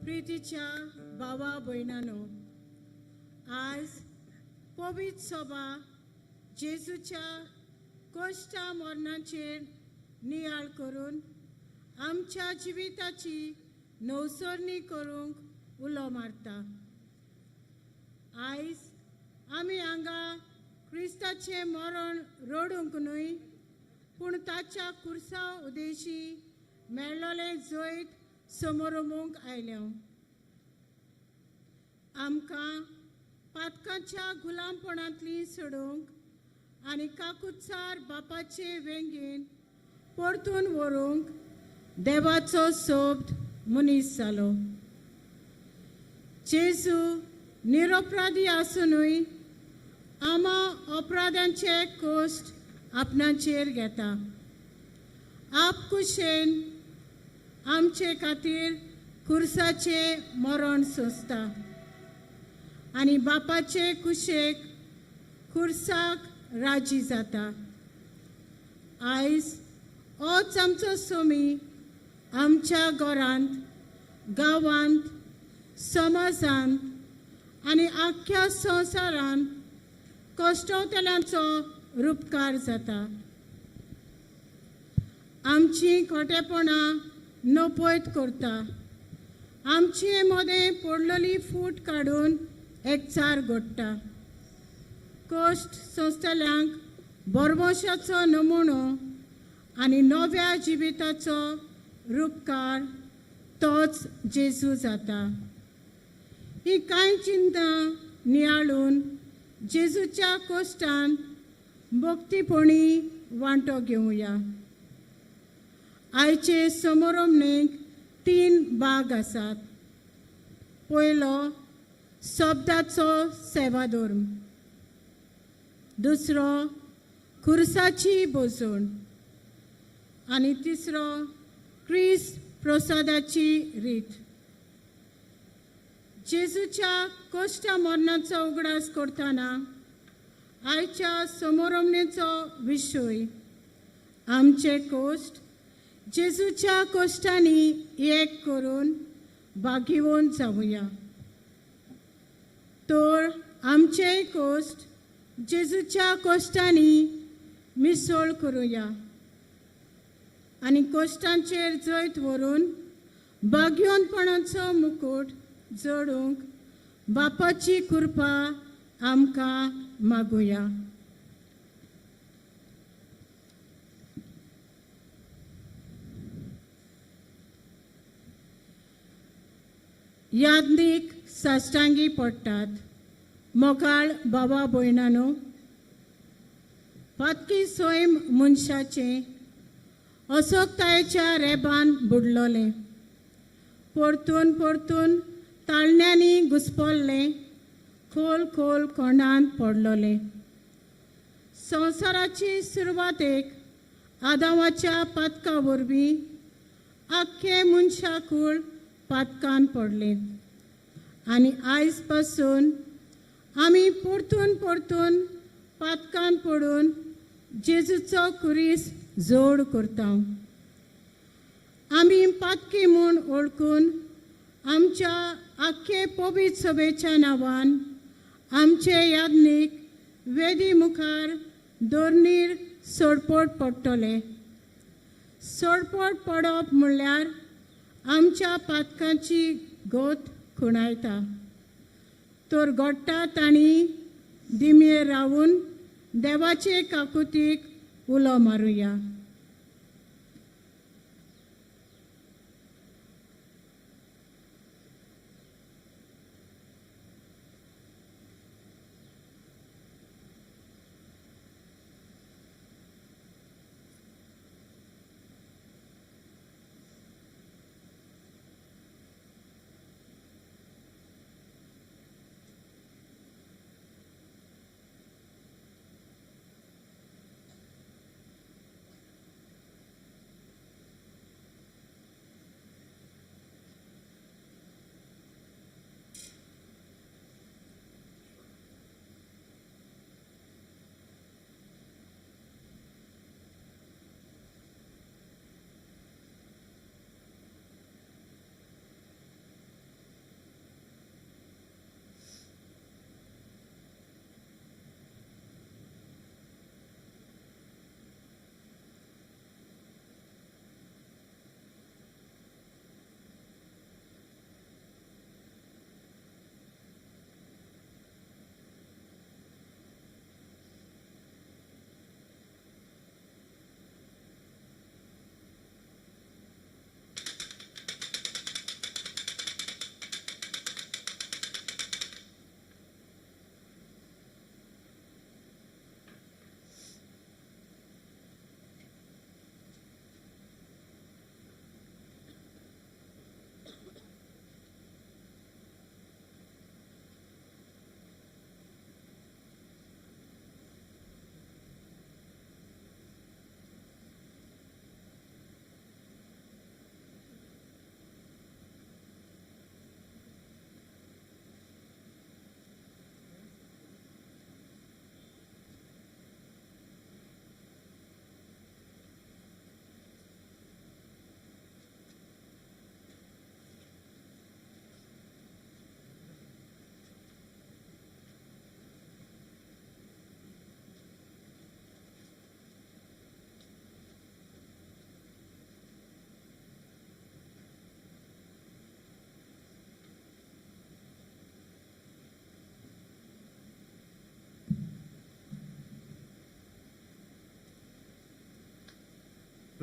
प्रीतीच्या भावा भयणांनो, आज पवित्र सभा जेजूच्या कष्टा मरणाचेर नियाळ करून आमच्या जिविताची नवसरणी करूंक उलो मारता। आयज आमी हांगा क्रिस्ताचे मरण रडूंक न्हय, पूण ताच्या कुर्सा उदेशी मेळ्ळोलें जैत समोरमूंक आयल्या। आमकां पातकांच्या गुलामपणांतली सोडूंक आनी काकुत्सार बापाचे वेंगेन परतून व्हरूंक देवाचो सोबत मनीस जालो। जेजू निरपराधी आसूनय आमा अपराध्यांचे कश्ट आपणाचेर घेता। आपकुशेन आमचे खातीर कुर्साचे मरण सोंसता आनी बापाचे कुशेक कुर्साक राजी जाता। आयज होच आमचो सोमी आमच्या घरांत, गांवांत, समाजांत आनी आख्ख्या संवसारांत कश्टवतल्यांचो रूपकार जाता। आमची खोटेपणां नपयत करता, आमचे मदें पडलेली फूट काडून एकचार घडटा। कश्ट सोंसतल्यांक बरमोशाचो नमुनो आनी नव्या जिविताचो रूपकार तोच जेजू जाता। ही कांय चिंतां नियाळून जेजूच्या कश्टान भक्तीपणी वांटो घेवया। आयचे समोरमणेक 3 भाग आसात। पयलो शब्दाचो सेवाधर्म, दुसरो खुर्साची बोजोण आनी तिसरो क्रिस्त प्रसादाची रीत। जेजूच्या कश्टा मरणाचो उगडास करतना आयच्या समोरमणेचो विशय आमचे कश्ट जेजूच्या कश्टांनी एक करून भागिवून जावया। तर आमचे कश्ट जेजूच्या कश्टांनी मिसळ करुया आनी कश्टांचेर जैत व्हरून भाग्यवंतपणाचो मुकुट जोडूंक बापाची कृपा आमकां मागुया। याज्ञीक साश्टांगी पडटात। मोगाळ भावा भयणांनो, पातकी सैम मनशाचे अशोकतायेच्या रेबान बुडलोलें, परतून परतून ताळण्यांनी घुस्पल्लें, खोल खोल कोंडांत पडलोलें। संवसाराची सुरवातेक आदामाच्या पातका वरवीं आख्खे मनशाकूळ पातकान पडले आनी आयज पासून आमी परतून परतून पातकान पडून जेजूचो कुरीस जोड करता। आमी पातकी म्हूण ओळखून आमच्या आख्खे पवित्र सभेच्या नांवान आमचे याज्ञीक वेदी मुखार दोरनीर सोडपट पडटले। सोडपट पडप म्हणल्यार आमच्या पातकांची गोत खुणायता। तर घडटा तांणी दिमेर रावून देवाचे काकुतीक उलो मारुया।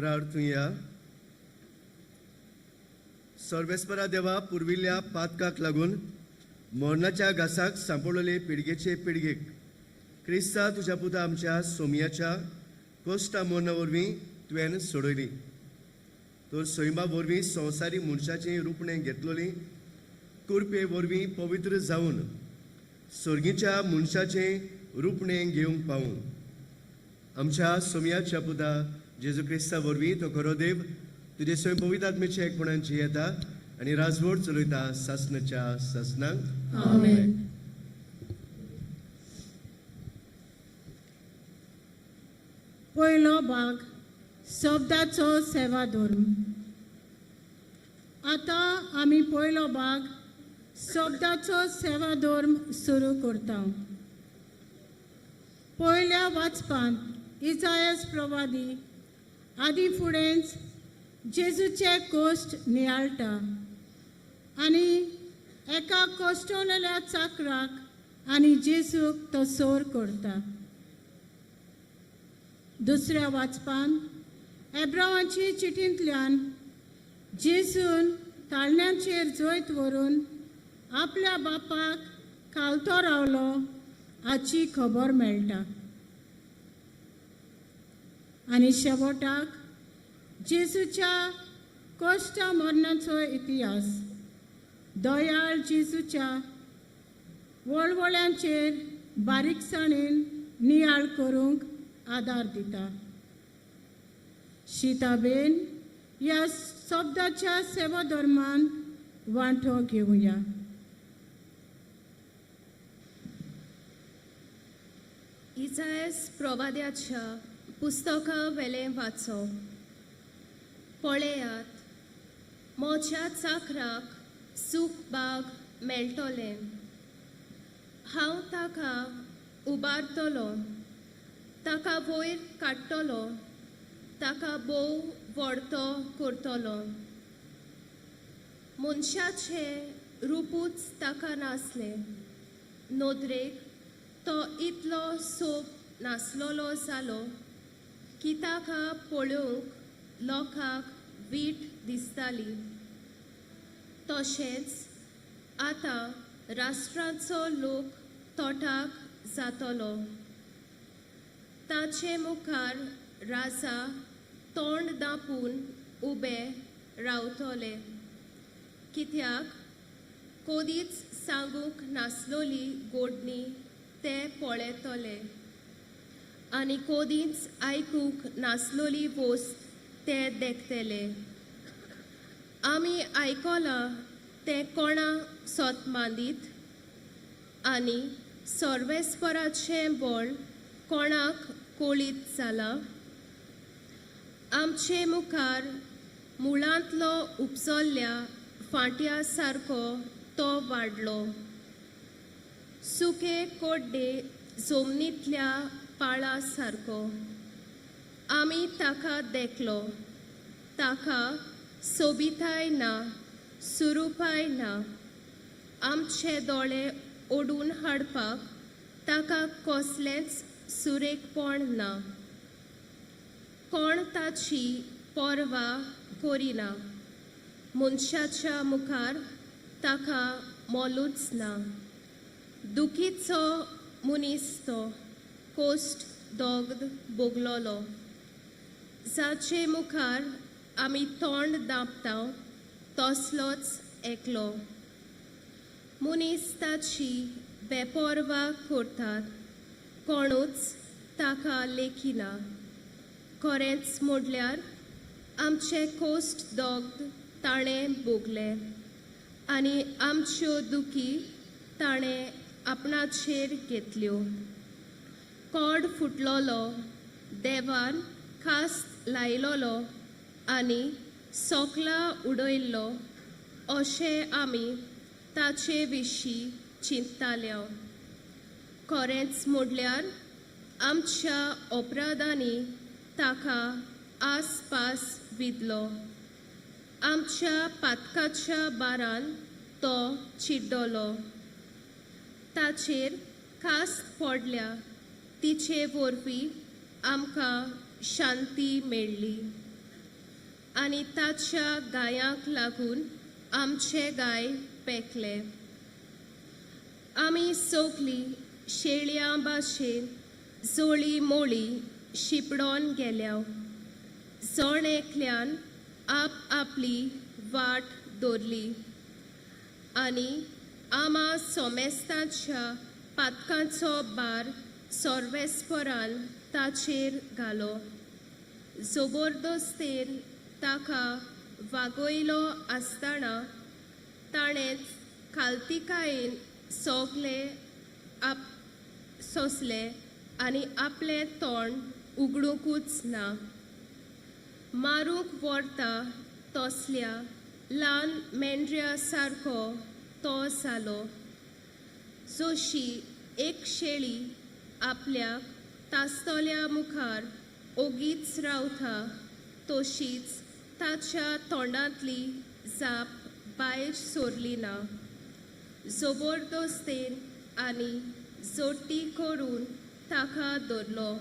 प्रार्थुया. सर्वेस्परा देवा, पुर्विल्ल्या पातकाक लागून मरणाच्या घासाक सांपडलेले पिळगेचे पिळगेक क्रिस्ता तुझ्या पुता आमच्या सोमयाच्या कोश्टा मरणा वरवीं तुवें सोडयली. तर सैमा वरवीं संवसारी मनशाचें रुपणें घेतलोली कुरपे वरवीं पवित्र जावन सर्गीच्या मनशाचें रुपणें घेवंक पावूं. आमच्या सोमयाच्या पुता जेजू क्रिस्ता वरवीं तो खरो देव तुजे स्वयं पवित्र आत्मेच्या एकपणान जियेता आनी राजवट चलयता सासणाच्या सासणांक. आमेन. पयलो भाग शब्दाचो सेवा धर्म. आतां आमी पयलो भाग शब्दाचो सेवा धर्म सुरू करता. पयल्या वाचपांत इसायास प्रवादी आदी फुडेंच जेजूचे कोश्ट नियाळटा आनी एका कोश्टलेल्या चाकराक आनी जेजूक तो सोर करता. दुसऱ्या वाचपांत एब्रावाची चिठींतल्यान जेजून ताळण्यांचेर जैत व्हरून आपल्या बापाक खालतो रावलो हाची खबर मेळटा. आनी शेवटाक जेजूच्या कोश्टा मरणाचो इतिहास दयाळ जेजूच्या वळवळ्यांचेर बारीकसाणेन नियाळ करूंक आदार दिता. शिताबेन ह्या शब्दाच्या सेवा धर्मान वांटो घेवया. इसायास प्रवाद्याच्या पुस्तका वेले वाचो. पळयात, म्हज्या चाकराक सूख बाग मेळटलें. हांव ताका उबारतलो, ताका वयर काडटलो, ताका बोव व्हडतो करतलो. मनशाचे रुपूच ताका नासलें. नोदरेक तो इतलो सोब नासलोलो जालो की ताका पळोवंक लोकांक वीट दिसताली. तशेंच आतां राष्ट्रांचो लोक तोटाक जातलो. ताचे मुखार राजा तोंड दापून उबे रावतले, कित्याक कोदीच सांगूंक नासलोली गोडणी ते पळयतले आनी कोदींच आयकूंक नासलोली वोस्त ते देखतले. आमी आयकलां ते कोणा सोत मांदीत आनी सर्वेस्पराचें बळ कोणाक कोळीत जाला. आमचे मुखार मुळांतलो उपसल्ल्या फांट्या सारको तो वाडलो. सुके कोड्डे जमनींतल्या पाळा सारको. आमी ताका देखलो. ताका सोबिताय ना, सुरूपाय ना. आमचे दोळे ओडून हाडपाक ताका कसलेंच सुरेखपण ना. कोण ताची पर्वा करिना. मनशाच्या मुखार ताका मोलूच ना. दुखीचो मनीस तो कोश्ट दोगद भोगलोलो. जाचे मुखार आमी तोंड दांपता तसलोच एकलो. मनीस ताची बेपर्वा करतात, कोणूच ताका लेखिना. खरेंच म्हणल्यार आमचे कोश्ट दोगद ताणें भोगले आनी आमच्यो दुखी ताणें आपणाचेर घेतल्यो. कोड फुटलोलो, देवान खास्त लायलोलो आनी सोकला उडयल्लो अशें आमी ताचे विशीं चिंतताल्यो. खरेंच म्हणल्यार आमच्या अपराधांनी ताका आसपास विदलो. आमच्या पातकाच्या बारान तो चिड्डलो. ताचेर खास्त पडल्या तिचे वरवीं आमकां शांती मेळ्ळी. आनी ताच्या गायांक लागून आमचे गाय पेकले. आमी सोगली शेळ्या भाशेन जोळी मोळी शिपडोन गेल्या. जण एकल्यान आप आपली वाट दवरली आनी आमा सोमेस्ताच्या पातकांचो बार सोर्वेस्परान ताचेर घालो. जबरदस्तेन ताका वागयलो आसतना ताणें खालतिकायेन सोगले सोंसले आनी आपलें तोंड उगडूंकूच ना. मारूंक व्हरता तसल्या ल्हान मेंढऱ्या सारको तो जालो. जशी एक शेळी आपल्याक तास्तल्या मुखार ओगीच रावता तशीच ताच्या तोंडांतली जाप भायर सोरली ना. जबरदस्तेन आनी जोड्टी करून ताका धरलो.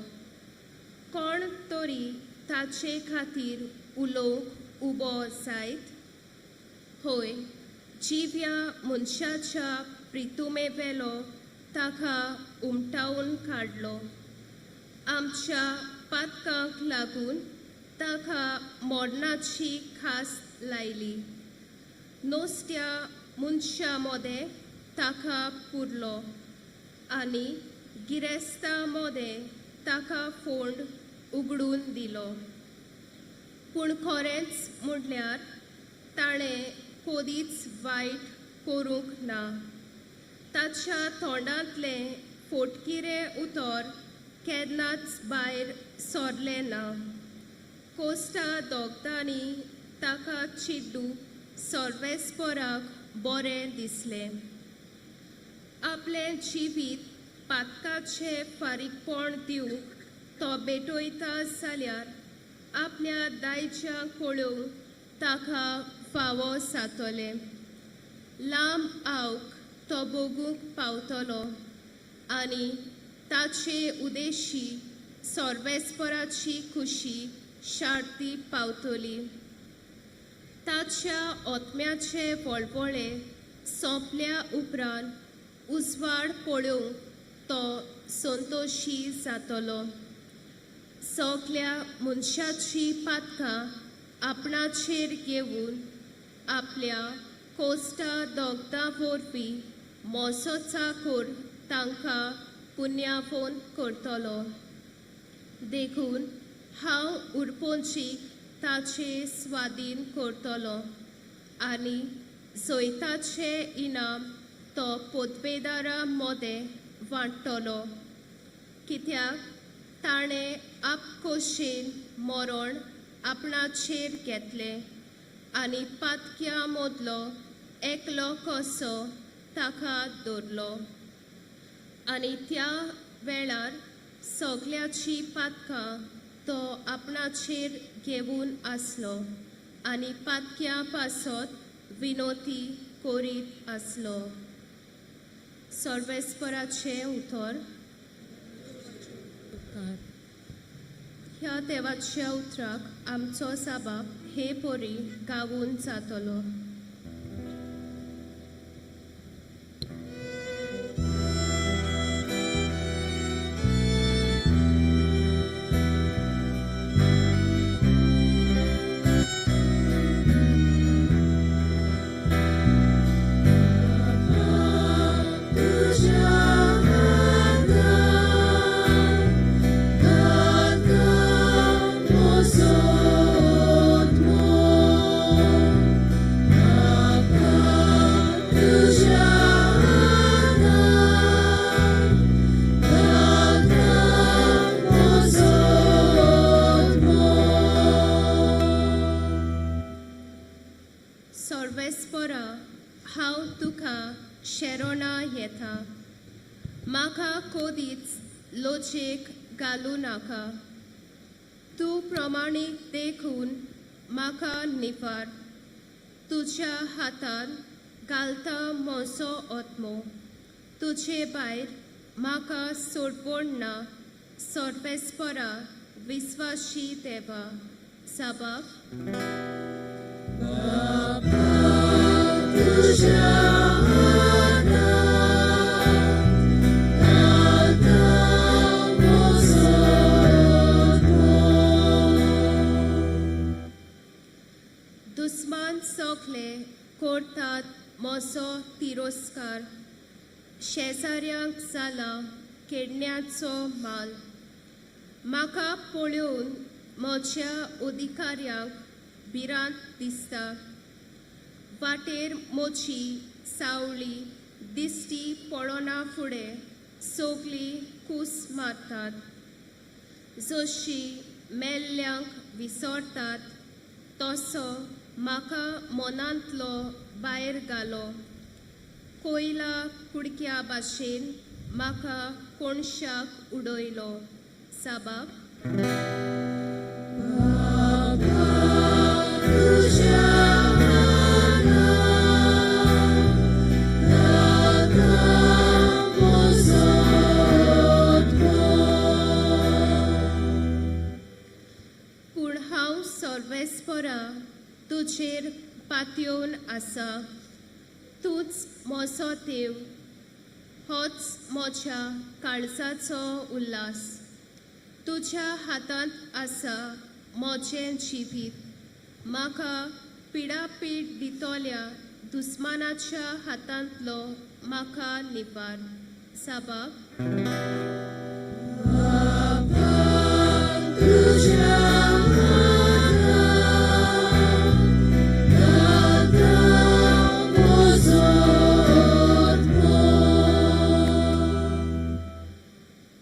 कोण तरी ताचे खातीर उलोवंक उबो जायत? होय, जिव्या मनशाच्या प्रितुमेवेलो ताका उमटावून काडलो. आमच्या पातकांक लागून ताका मोडणाची खास्त लायली. नुस्त्या मनशा मोदें ताका पुरलो आनी गिरेस्तां मोदें ताका फोंड उगडून दिलो. पूण खरेंच म्हणल्यार ताणें कोदीच वायट करूंक ना. ताच्या तोंडांतलें फोटकिरें उतर केन्नाच भायर सोरलें ना. कोस्टा दोगतांनी ताका चिड्डूंक सोर्वेस्पराक बरें दिसलें. आपलें जिवीत पातकाचे फारीकपण दिवंक तो भेटोयता जाल्यार आपल्या दायजांक पळोवंक ताका फावो जातलें. लांब आवक तो भोगूंक पावतलो आनी ताचे उदेशी सोर्वेस्पराची खुशी शार्ती पावतली. ताच्या ओतम्याचे वळवळे सोंपल्या उपरांत उजवाड पळोवंक तो संतोशी जातलो. सगल्या मनशाची पातकां आपणाचेर घेवन आपल्या कोस्टा दोगता वरवीं मोसो चाकोर तांकां पुण्याफोन करतलो. देखून हांव उरपोंचीक ताचे स्वाधीन करतलो आनी जैताचें इनाम तो पोतबेदारा मोदें वांट्टलो. कित्याक ताणें आपकोशेन मरण आपणाचेर घेतलें आनी पातक्या मोदलो एकलो कसो ताका दवरलो. आनी त्या वेळार सगल्याची पातकां तो आपणाचेर घेवन आसलो आनी पातक्या पासत विनोती करीत आसलो. सोर्वेस्पराचें उतर. ह्या देवाच्या उतराक आमचो साबाब हे पोरी गावून जातलो. सोर्वेस्परा, हांव तुका शेरोना येता. म्हाका कोदीच लोचेक घालूं नाका. तूं प्रमाणीक देखून म्हाका निफार. तुज्या हातान घालता म्हजो ओतमो. तुजे भायर म्हाका सोडवण ना. सोर्वेस्परा, विस्वाशी देवा, साबाक दुस्मान सोखले कोर्तात मोसो तिरोस्कार शेजाऱ्यांक जाला केडण्याचो माल म्हाका पळोवन म्हज्या अधिकाऱ्यांक भिरांत दिसता वाटेर मोची सावळी दिश्टी पडोना फुडें सगळीं कूस मारतात जशी मेल्ल्यांक विसरतात तसो म्हाका मनांतलो भायर घालो कोयला कुडक्या भाशेन म्हाका कोणशाक उडयलो साबाक पूण हांव सर्वेस्परा तुजेर पातयेवन आसा तूंच मोसो देव होच म्हज्या काळजाचो उल्हास तुज्या हातांत आसा म्हजें जिवीत म्हाका पिडापीड दितोल्या दुस्मानाच्या हातांतलो म्हाका निबार साबाक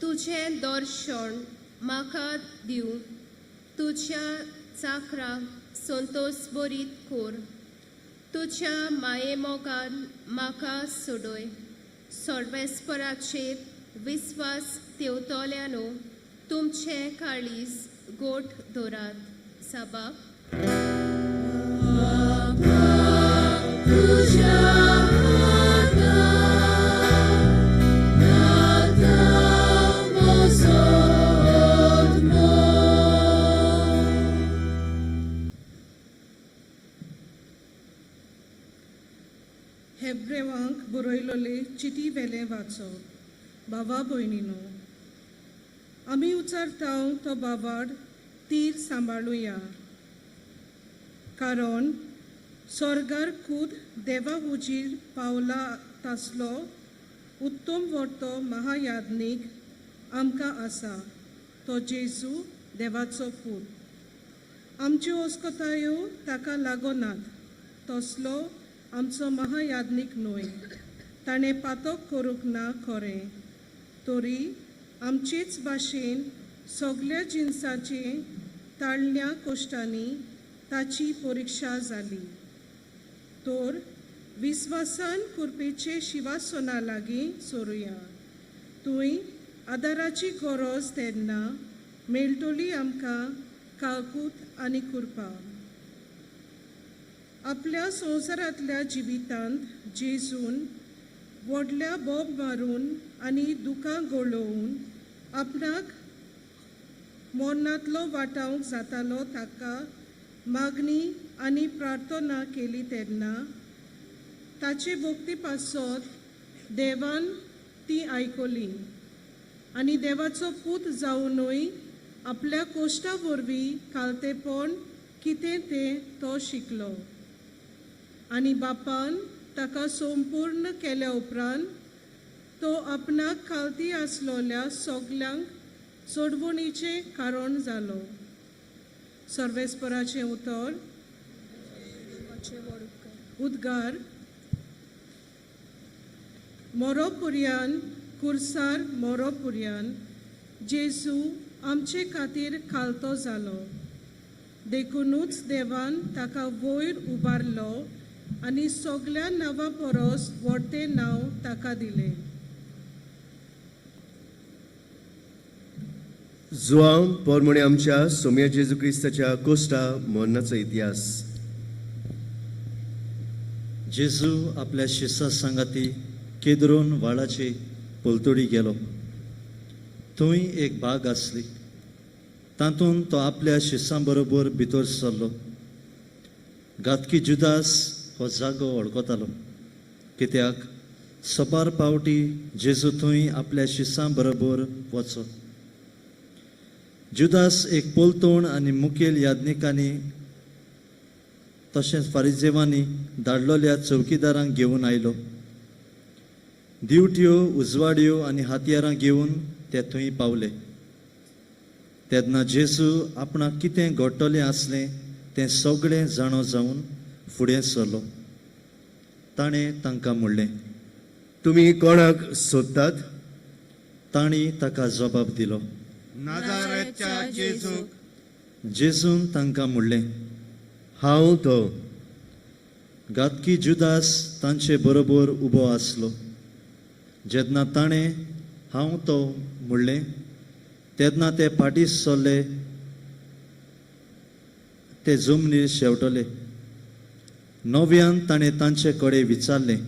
तुझें दर्शन म्हाका दिवं तुज्या चाकराक संतोष बरीत कोर तुज्या माये मोगान म्हाका सोडय सर्वेस्पराचेर विस्वास ठेवतल्यानो तुमचे काळीज गोठ दोरात साबाक हेब्रेवांक बरयलोले चिटी वेले वाचप बाबा भयणीनो आमी उचारताव तो बाबाड तीर सांबाळुया कारण स्वर्गार खूद देवा हुजीर पावला तसलो उत्तम वर्तो महायाज्ञीक आमकां आसा तो जेजू देवाचो पूत आमच्यो अस्कोतायो ताका लागोनात तसलो आमचो महायाज्ञीक न्हय ताणें पातक करूंक ना खरें तरी आमचेच भाशेन सगळ्या जिन्साचे ताळण्या कोश्टांनी ताची परिक्षा जाली तर विस्वासान कुरपेचे शिवासना लागीं सोरुया थंय आदाराची गरज तेन्ना मेळटली आमकां काळकूट आनी कुरपा आपल्या संवसारांतल्या जिवितांत जेजून व्हडल्या बोब मारून आनी दुखां गळोवन आपणाक मरणांतलो वाटावंक जातालो ताका मागणी आनी प्रार्थना केली तेन्ना ताचे भक्ती पासत देवान ती आयकली आनी देवाचो पूत जावनूय आपल्या कोश्टा वरवीं कालतेपण कितें तें तो शिकलो आनी बापान ताका संपूर्ण केल्या उपरांत तो आपणाक खालती आसलोल्या सगल्यांक सोडवणीचें कारण जालो सर्वेस्पराचें उतर उद्गार मोरोपुर्यान कुर्सार मोरोपुर्यान जेजू आमचे खातीर खालतो जालो देखूनच देवान ताका वयर उबारलो आनी सगळ्या नांवां परस व्हडतें नांव ताका दिलें जुआंव पोरमोणे आमच्या सोम्या जेजू क्रिस्ताच्या कोस्टा मरणाचो इतिहास जेजू आपल्या शिसा सांगाती केद्रोन वाळाची पोलतोडी गेलो थंय एक बाग आसली तातूंत तो आपल्या शिसां बरोबर भितर सरलो. घातकी जुदास हो जागो वळखतालो, कित्याक सोपार पावटी जेजू थंय आपल्या शिसां बरोबर वचो. जुदास एक पोलतोण आनी मुखेल याज्ञिकांनी तशेंच फारिजेवांनी धाडलोल्या चौकीदारांक घेवन आयलो. दिवट्यो, उजवाड्यो आनी हातयारां घेवन ते थंय पावले. तेन्ना जेजू आपणाक कितें घडटलें आसलें तें सगळें जाणो जावन फुडें सरलो. ताणें तांकां म्हणलें, तुम्ही कोणाक सोदतात? तांणी ताका जबाब दिलो. नाजारेथच्या जेजूक. जेजून तांकां म्हणलें, हांव तो. घातकी जुदास तांचे बरोबर उबो आसलो. जेन्ना ताणें हांव तो म्हणलें तेन्ना ते फाटीं सरले. ते जमनीर शेवटले. नव्यान ताणें तांचे कडेन विचारलें.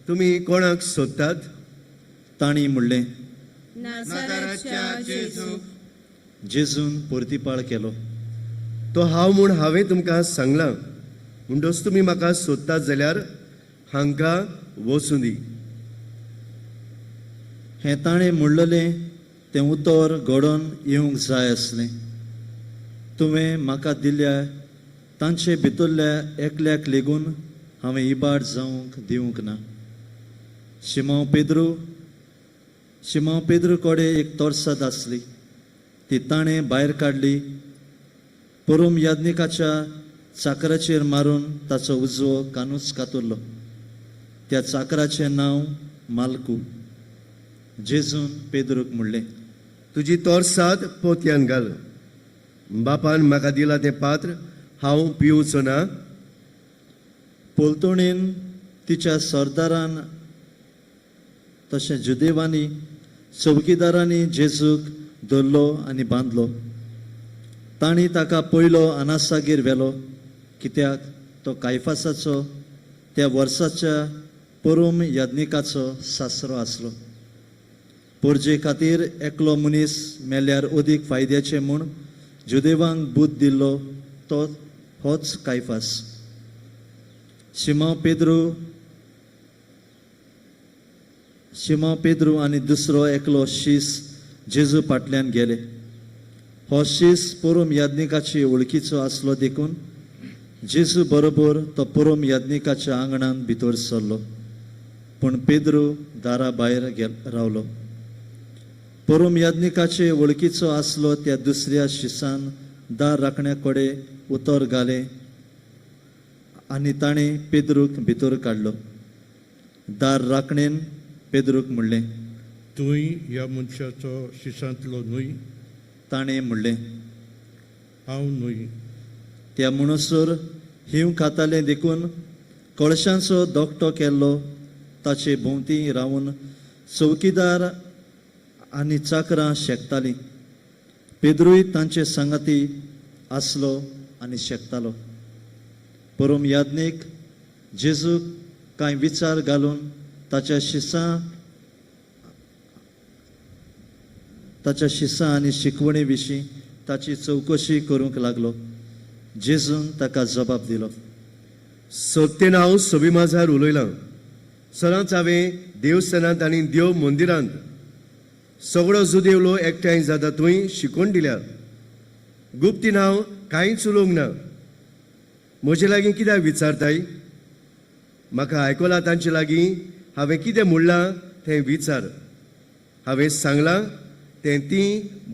तुम्ही कोणाक सोदतात? तांणी म्हणलें, नाजारेथच्या जेजूक. जेजून परतीपाळ केलो. तो हांव म्हूण हांवें तुमकां सांगलां. म्हणटच तुमी म्हाका सोदतात जाल्यार हांकां वचूं दी. हें ताणें म्हणलेलें तें उतर घडोवन येवंक जाय आसलें. तुवें म्हाका दिल्ल्या तांचे भितरल्या एकल्याक लेगून हांवें इबाड जावंक दिवंक ना. शिमोन पेद्रू कडेन एक तोरसाद आसली. ती ताणें भायर काडली. परम याज्ञिकाच्या चाकराचेर मारून ताचो उजवो कानूच कातरलो. त्या चाकराचें नांव माल्कू. जेजून पेद्रूक म्हणलें, तुजी तोरसाद पोतयान घाल. बापान म्हाका दिलां तें पात्र हांव पिवचो ना. पोलतोणेन तिच्या सरदारान तशें जुदेवांनी चौकीदारांनी जेजूक धरलो आनी बांदलो. तांणी ताका पयलो आनासागेर व्हेलो, कित्याक तो कायफासाचो त्या वर्साच्या परम याज्ञिकाचो सासरो आसलो. पोरजे खातीर एकलो मनीस मेल्यार अदीक फायद्याचें म्हूण जुदेवांक बूद दिल्लो तो होच कायफास. शिमोन पेद्रू आनी दुसरो एकलो शीस जेजू फाटल्यान गेले. हो शीस परम याज्ञिकाची वळखीचो आसलो देखून जेजू बरोबर तो परम याज्ञिकाच्या आंगणान भितर सरलो. पूण पेद्रू दारा भायर रावलो. परम याज्ञिकाचे वळखीचो आसलो त्या दुसऱ्या शिसान दार राखण्या कडेन उतर घालें आनी ताणें पेद्रूक भितर काडलो. दार राखणेन पेद्रूक म्हणलें, तुंय ह्या मनशाचो शिसांतलो न्हय? ताणें म्हणलें, हांव न्हय. त्या म्हणसर हिंव खातालें देखून कळशांचो दोगटो केल्लो ताचे भोंवती रावन चौकीदार आनी चाकरां शेकतालीं. पेद्रूय तांचे सांगाती आसलो आनी शेकतालो. परम याज्ञीक जेजूक कांय विचार घालून ताच्या शिसां आनी शिकवणे विशीं ताची चवकशी करूंक लागलो. जेजून ताका जबाब दिलो. सोदतेन हांव सोबी माझार उलयलां. सदांच हांवें देवस्थानांत आनी देव मंदिरांत सगळो जुदेवलो एकठांय जाता थंय शिकवण दिल्या. गुप्तीन हांव कांयच उलोवंक ना. म्हजे लागीं कित्याक विचारताय? म्हाका आयकलां तांचे लागीं हांवें कितें म्हणलां तें विचार. हांवें सांगलां तें ती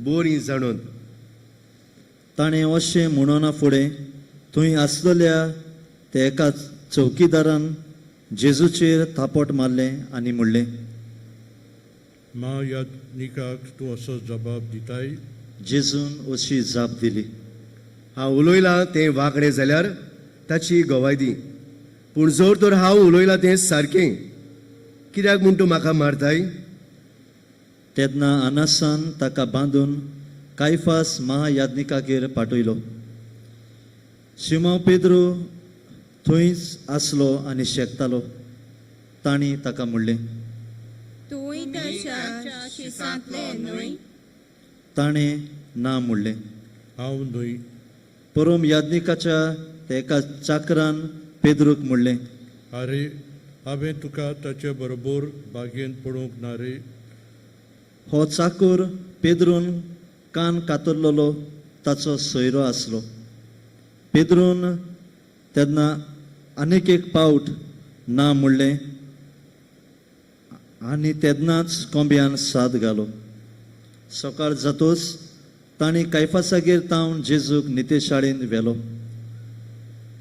बरीं जाणून. ताणें अशें म्हणना फुडें थंय आसलेल्या त्या एका चौकीदारान जेजूचेर थापट मारलें आनी म्हणलें, महायाज्ञिकाक तूं असो जबाब दिताय? जेजून अशी जाप दिली. हांव उलयलां तें वांकडें जाल्यार ताची गवाय दी. पूण जर तर हांव उलयलां तें सारकें कित्याक म्हूण तूं म्हाका मारताय? तेन्ना आनासान ताका बांदून कायफास महायाज्ञिकागेर पाठयलो. शिमोन पेद्रू थंयच आसलो आनी शेकतालो. तांणी ताका म्हणलें, तुंय त्याच्या शिसांतले न्हय? ताणें ना म्हणलें. हांव न्हय. पुरोम याज्ञिकाच्या त्या एका चाकरान पेद्रूक म्हणलें, आरे हांवें तुका ताचे बरोबर बागेंत पडूंक ना रे. हो चाकूर पेद्रून कान कातरलेलो ताचो सोयरो आसलो. पेद्रून तेन्ना आनीक एक पावट ना म्हणलें आनी तेन्नाच कोंब्यान साद घालो. सकाळ जातोच तांणी कायफासागेर तावन जेजूक नितेशाळेंत व्हेलो.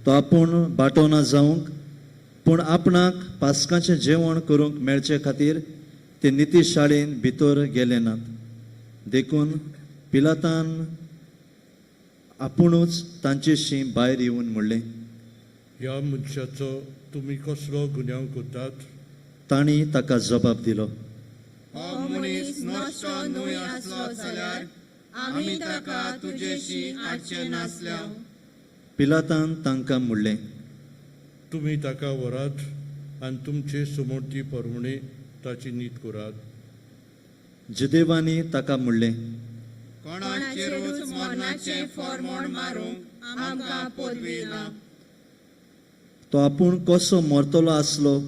तो आपूण बाटोना जावंक पूण आपणाक पास्काचें जेवण करूंक मेळचे खातीर ते नितेशाळेंत भितर गेले नात. देखून पिलातान आपुणूच तांचेशी भायर येवन म्हणलें, ह्या मनशाचो तुमी कसलो गुन्यांव कोतात? तांणी ताका जबाब दिलो, हो मनीस नश्ट न्हय आसलो जाल्यार आमी ताका तुजेशी हाडचे नासल्या. पिलातान तांकां म्हणलें, तुमी ताका व्हरात आनी तुमचे सुमोटी परमणे ताची नीत करात. जुदेवांनी ताका म्हणलें, कोणाचेरूच मरणाचें फॉर्मोण मारूंक आमकां पदवी ना. तो आपूण कसो मरतलो आसलो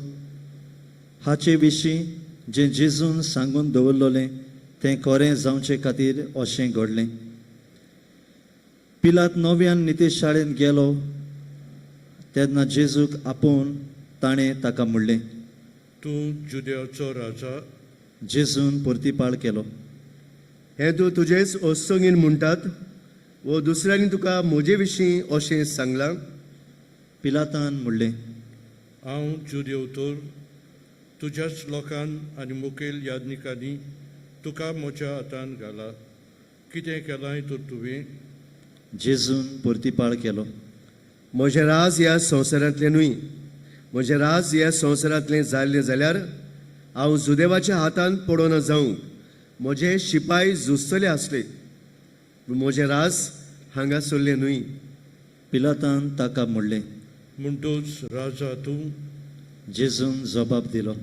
हाचे विशीं जें जेजून सांगून दवरलोलें तें खरें जावचे खातीर अशें घडलें. पिलात नव्यान नितेशाळेंत गेलो तेन्ना जेजूक आपोवन ताणें ताका म्हणलें, तूं जुदेवाचो राजा? जेजून परतीपाळ केलो, हे तूं तुजेच ओसोगीन म्हणटात वो दुसऱ्यांनी तुका म्हजे विशीं अशें सांगलां? पिलातान म्हणलें, हांव जुदेव तर तुज्याच लोकान आनी मुखेल याज्ञिकांनी तुका म्हज्या हातान घाला. कितें केलांय तर तुवें? जेजून परतीपाळ केलो, म्हजें राज ह्या संवसारांतलें न्हय. म्हजें राज ह्या संवसारांतलें जाल्लें जाल्यार हांव जुदेवाच्या हातान पडोना जावंक म्हजे शिपाय झुजतले आसले. पूण म्हजें राज हांगा सरलें न्हय. पिलातान ताका म्हणलें, म्हणटूच राजा तूं? जेजून जबाब दिलो,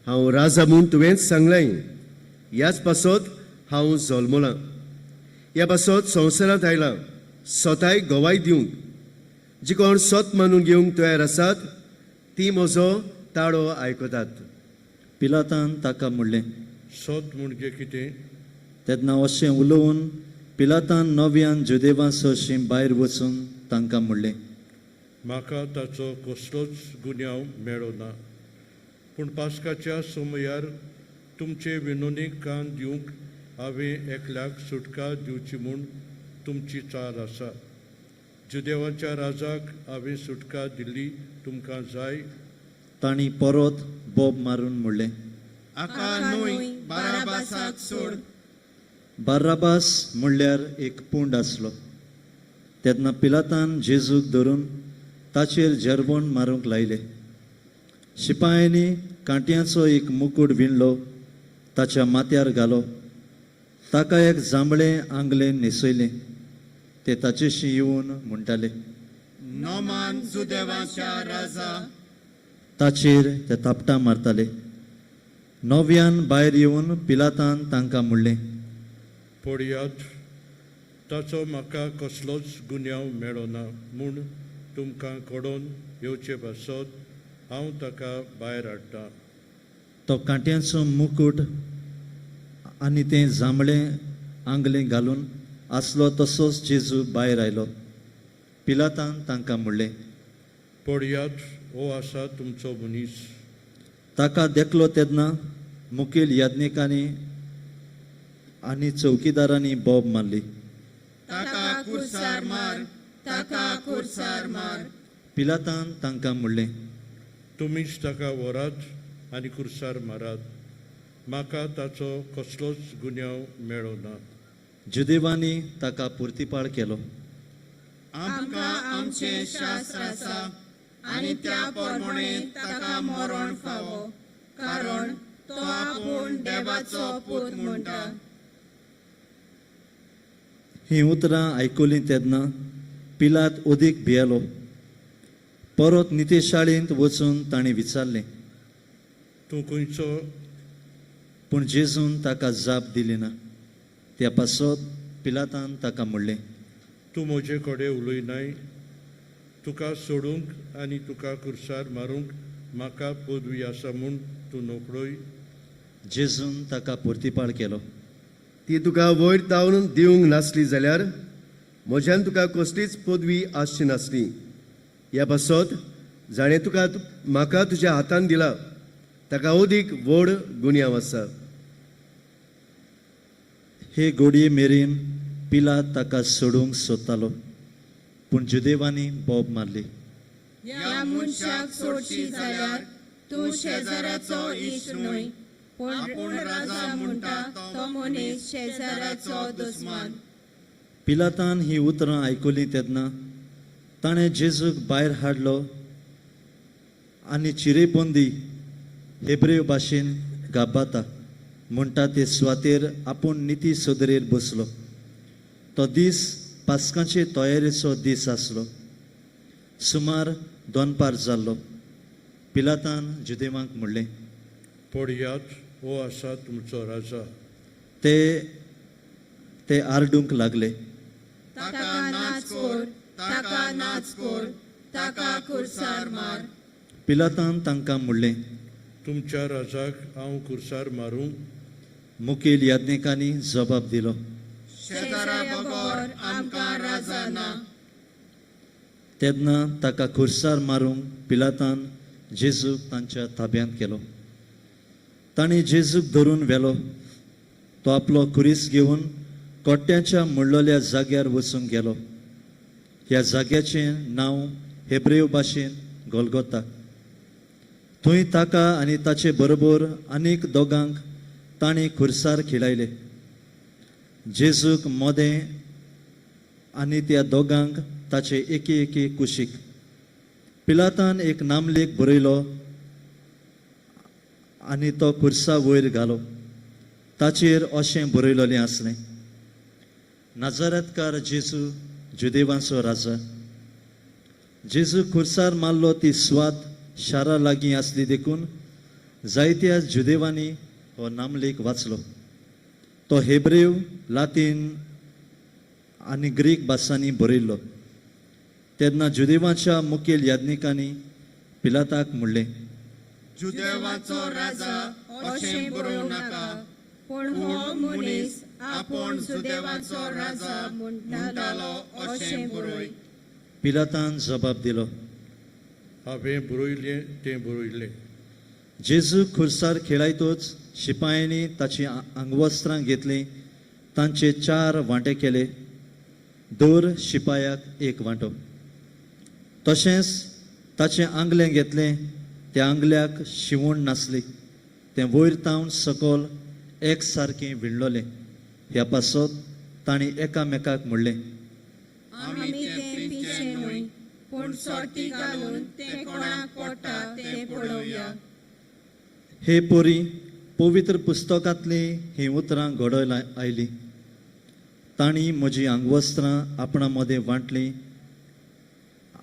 हांव राजा म्हूण तुवेंच सांगलां. ह्याच पासत हांव जल्मलां. ह्या पासत संवसारांत आयलां स्वताय गवाय दिवंक. जी कोण सत मानून घेवंक तयार आसात ती म्हजो ताळो आयकतात. पिलातान ताका म्हणलें, सत म्हणजे कितें? तेन्ना अशें उलोवन पिलातान नव्यान जुदेवां सरशीं भायर वचून तांकां म्हणलें, म्हाका ताचो कसलोच गुन्यांव मेळ्ळो ना. पूण पास्काच्या समयार तुमचे विनोदीक कान दिवंक हांवें एकल्याक सुटका दिवची म्हूण तुमची चाल आसा. जुदेवाच्या राजाक हांवें सुटका दिल्ली तुमकां जाय? तांणी परत बोब मारून म्हणलें, आका न्हय, बाराबासाक सोड. बार्राबास म्हणल्यार एक पुंड आसलो. तेन्ना पिलातान जेजूक धरून ताचेर जरबोण मारूंक लायलें. शिपायांनी कांट्याचो एक मुकूट विणलो, ताच्या माथ्यार घालो. ताका एक जांबळें आंगलें न्हेसयलें. ते ताचेशी येवन म्हणटाले, नोमान जुदेवाच्या राजा. ताचेर ते तापटां मारताले. नव्यान भायर येवन पिलातान तांकां म्हणलें, पळयात, ताचो म्हाका कसलोच गुन्यांव मेळ्ळो ना म्हूण तुमकां कळोवन येवचे पासत हांव ताका भायर हाडटां. तो कांट्याचो मुकूट आनी तें जांबळें आंगलें घालून आसलो तसोच जेजू भायर आयलो. पिलातान तांकां म्हणलें, पळयात, हो आसा तुमचो मनीस. ताका देखलो तेन्ना मुखेल याज्ञिकांनी आनी चौकीदारांनी बोब मारली. ताका खुर्सार मार, ताका खुर्सार मार. पिलातान तांकां म्हणलें, तुमीच ताका व्हरात आनी खुर्सार मारात. म्हाका ताचो कसलोच गुन्यांव मेळ्ळो ना. जुदेवांनी ताका परतीपाळ केलो. आमकां आमचें शास्त्र आसा आनी त्या प्रमाणे ताका मरण फावो, कारण तो आपूण देवाचो पूत म्हणटा. ही उतरां आयकुलीं तेन्ना पिलात ओदीक भियेलो. परत नितेशाळेंत वचून ताणें विचारलें, तूं खंयचो? पूण जेजून ताका जाप दिली ना. त्या पासत पिलातान ताका म्हणलें, तूं म्हजे कडेन उलयनाय तुका सोडूंक आनी तुका खुर्सार मारूंक म्हाका पदवी आसा म्हूण तूं नोकळोय. जेजून ताका परतीपाळ केलो. ती तुका वयर तावन दिवंक नासली जाल्यार म्हज्यान तुका कसलीच पदवी आसची नासली. ह्या पासत जाणें तुका म्हाका तुज्या हातान दिला ताका अदीक व्हड गुन्यांव आसा. हे घोडये मेरेन पिलात ताका सोडूंक सोदतालो, पूण जुदेवांनी बोब मारली. ह्या मनशाक सोडशी जाल्यार तूं शेजाराचो इश्ट न्हय, पूण राजा म्हणटा तो मनीस शेजाराचो दुस्मान. पिलातान ही उतरां आयकली तेन्ना ताणें जेजूक भायर हाडलो आनी चिरेबंदी हेब्रेव भाशेन गाबाता म्हणटा ते सुवातेर आपूण निती सदरेर बसलो. तो दीस पास्काचे तयारेचो दीस आसलो. सुमार दोनपार जाल्लो. पिलातान जुदेवांक म्हणलें, पळयात हो आसा तुमचो राजा. ते आरडूंक लागले. ताका नाच कोर, ताका नाच कोर, ताका खुर्सार मार. पिलातान तांकां म्हणलें, तुमच्या राजाक हांव खुर्सार मारूं. मुखेल याज्ञिकांनी जबाब दिलो, शेजारा बगोर आमकां राजा ना. तेन्ना ताका खुर्सार मारूंक पिलातान जेजूक तांच्या ताब्यांत केलो. ताणें जेजूक धरून व्हेलो. तो आपलो खुरीस घेवन कोट्ट्याच्या मुळ्ळल्या जाग्यार वचूंक गेलो. ह्या जाग्याचें नांव हेब्रेव भाशेन गोलगोता. थंय ताका आनी ताचे बरोबर आनीक दोगांक ताणें खुर्सार खिळायले. जेजूक मोदें आनी त्या दोगांक ताचे एके एके कुशीक. पिलातान एक नामलेख बरयलो आनी तो खुर्सा वयर घालो. ताचेर अशें बरयलोलें आसलें, नाजारेतकार जेजू जुदेवांचो राजा. जेजू खुर्सार मारलो ती सुवात शारा लागीं आसली देखून जायत्या जुदेवांनी हो नामलेख वाचलो. तो हेब्रेव, लातीन आनी ग्रीक भासांनी बरयल्लो. तेन्ना जुदेवांच्या मुखेल याज्ञिकांनी पिलाताक म्हणलें, जुदेवाचो राजा अशें बरोवं नाका, पूण हो मनीस आपूण जुदेवाचो राजा म्हणटालो अशें बरय. पिलातान जबाब दिलो, हांवें बरयलें तें बरयलें. जेजू खुर्सार खेळायतोच शिपायांनी ताची आंगवस्त्रां घेतलीं. तांचे 4 वांटे केले, दर शिपायाक एक वांटो. तशेंच ताचें आंगलें घेतलें. त्या आंगल्याक शिवण नासली. तें वयर तावन सकयल एक सारकें विणलोलें. ह्या पासत तांणी एकामेकाक म्हणलें, आमी तें पिशें न्हय, पूण सोटी घालून तें कोणाक पडटा तें पळोवया. हे पोरी, पवित्र पुस्तकांतली ही उतरां घडोवन आयलीं. तांणी म्हजी आंगवस्त्रां आपणा मदें वांटलीं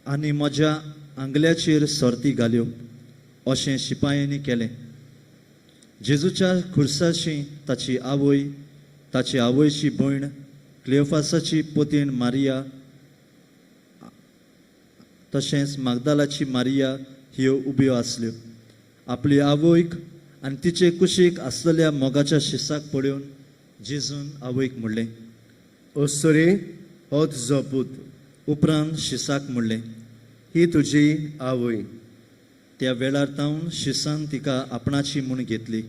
आनी म्हज्या आंगल्याचेर सर्ती घाल्यो. अशें शिपायांनी केलें. जेजूच्या खुर्साची ताची आवय, ताचे आवयची भयण, क्लियोफासाची पोतीण मारिया, तशेंच मागदालाची मारिया ह्यो उब्यो आसल्यो. आपली आवयक आनी तिचे कुशीक आसलेल्या मोगाच्या शिसाक पळोवन जेजून आवयक म्हणलें, ओसरे हो तुजो पूत. उपरांत शिसाक म्हणलें, ही तुजी आवय. त्या वेळार तावन शिसान तिका आपणाची म्हूण घेतली.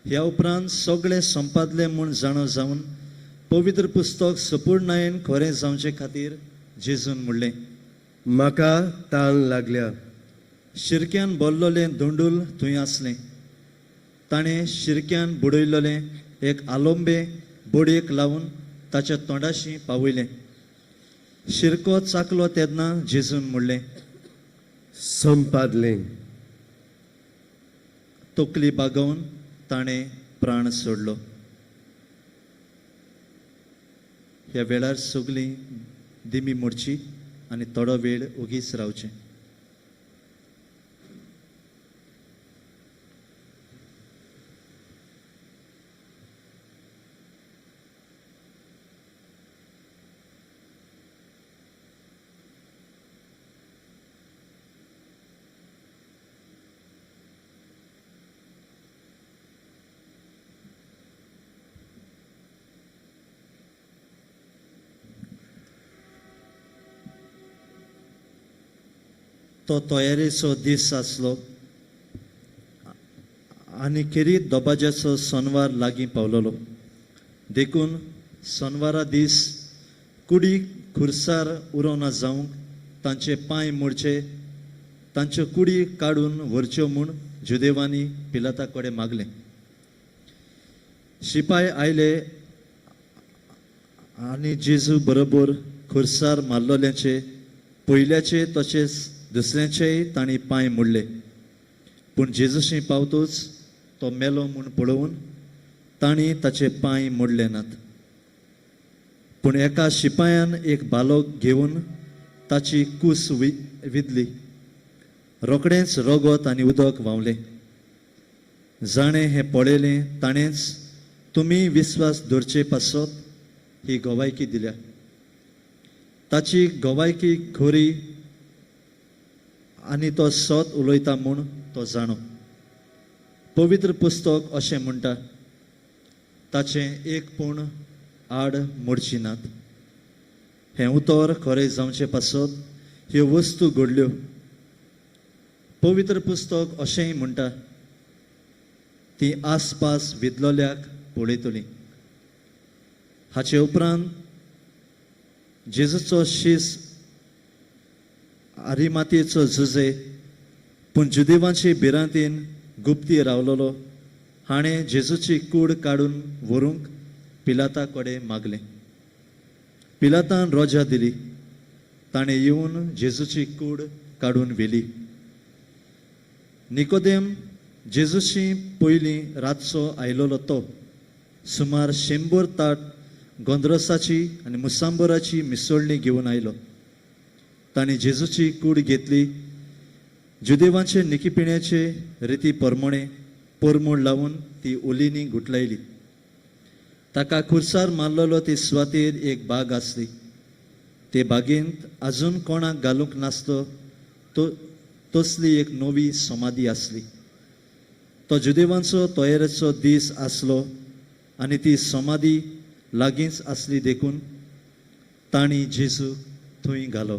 ह्या उपरांत सगळें संपादलें म्हूण जाणो जावन पवित्र पुस्तक संपूर्णायेन खरें जावचे खातीर जेजून म्हणलें, म्हाका तान लागल्या. शिरक्यान भरलोलें दोंडूल थंय आसलें. ताणें शिरक्यान बुडयलोलें एक आलोंबे बोडयेक लावन ताच्या तोंडाशी पावयलें. शिरको चाकलो तेन्ना जेजून म्हणलें, संपादलें. तकली बागोवन ताणें प्राण सोडलो. ह्या वेळार सगळीं दिमी मोडची आनी थोडो वेळ ओगीच रावचें. तो तयारेचो दीस आसलो आनी खेरीत दोबाज्याचो सोनवार लागीं पावलोलो. देखून सोनवारा दीस कुडी खुर्सार उरोना जावंक तांचे पांय मोडचे, तांच्यो कुडी काडून व्हरच्यो म्हूण जुदेवांनी पिलाता कडेन मागलें. शिपाय आयले आनी जेजू बरोबर खुर्सार मारलोल्याचे पयल्याचे तशेंच दुसऱ्याचेय तांणी पांय मोडले. पूण जेजूशी पावतूच तो मेलो म्हूण पळोवन तांणी ताचे पांय मोडले नात. पूण एका शिपायान एक बालोक घेवन ताची कूस विधली. रोखडेंच रगत आनी उदक व्हांवलें. जाणें हें पळयलें ताणेंच तुमी विस्वास दवरचे पासत ही गोवायकी दिल्या. ताची गोवायकी खरी आनी तो सोत उलयता म्हूण तो जाणो. पवित्र पुस्तक अशें म्हणटा, ताचें एक पूण आड मोडची नात. हें उतर खरें जावचें पासत ह्यो वस्तू घडल्यो. पवित्र पुस्तक अशेंय म्हणटा, ती आसपास विदलोल्याक पळयतली. हाचे उपरांत जेजूचो शीस आरिमातेचो झुजे पूण जुदेवांचे भिरांतीन गुप्ती रावलोलो. हाणें जेजूची कूड काडून व्हरूंक पिलाता कडेन मागलें. पिलातान रोजा दिली. ताणें येवन जेजूची कूड काडून व्हेली. निकोदेम जेजूशी पयलीं रातचो आयलोलो तो सुमार 100 ताट गोंदरसाची आनी मुसांबराची मिसळणी घेवन आयलो. ताणें जेजूची कूड घेतली. जुदेवांचे निकीपिण्याचे रिती प्रमाणे परमूड लावून ती ओलींनी गुटलायली. ताका खुर्सार मारलेलो ते सुवातेर एक बाग आसली. ते बागेंत आजून कोणाक घालूंक नासलो तसली एक नवी समाधी आसली. तो जुदेवांचो तयारेचो दीस आसलो आनी ती समाधी लागींच आसली देखून तांणी जेजू थंय घालो.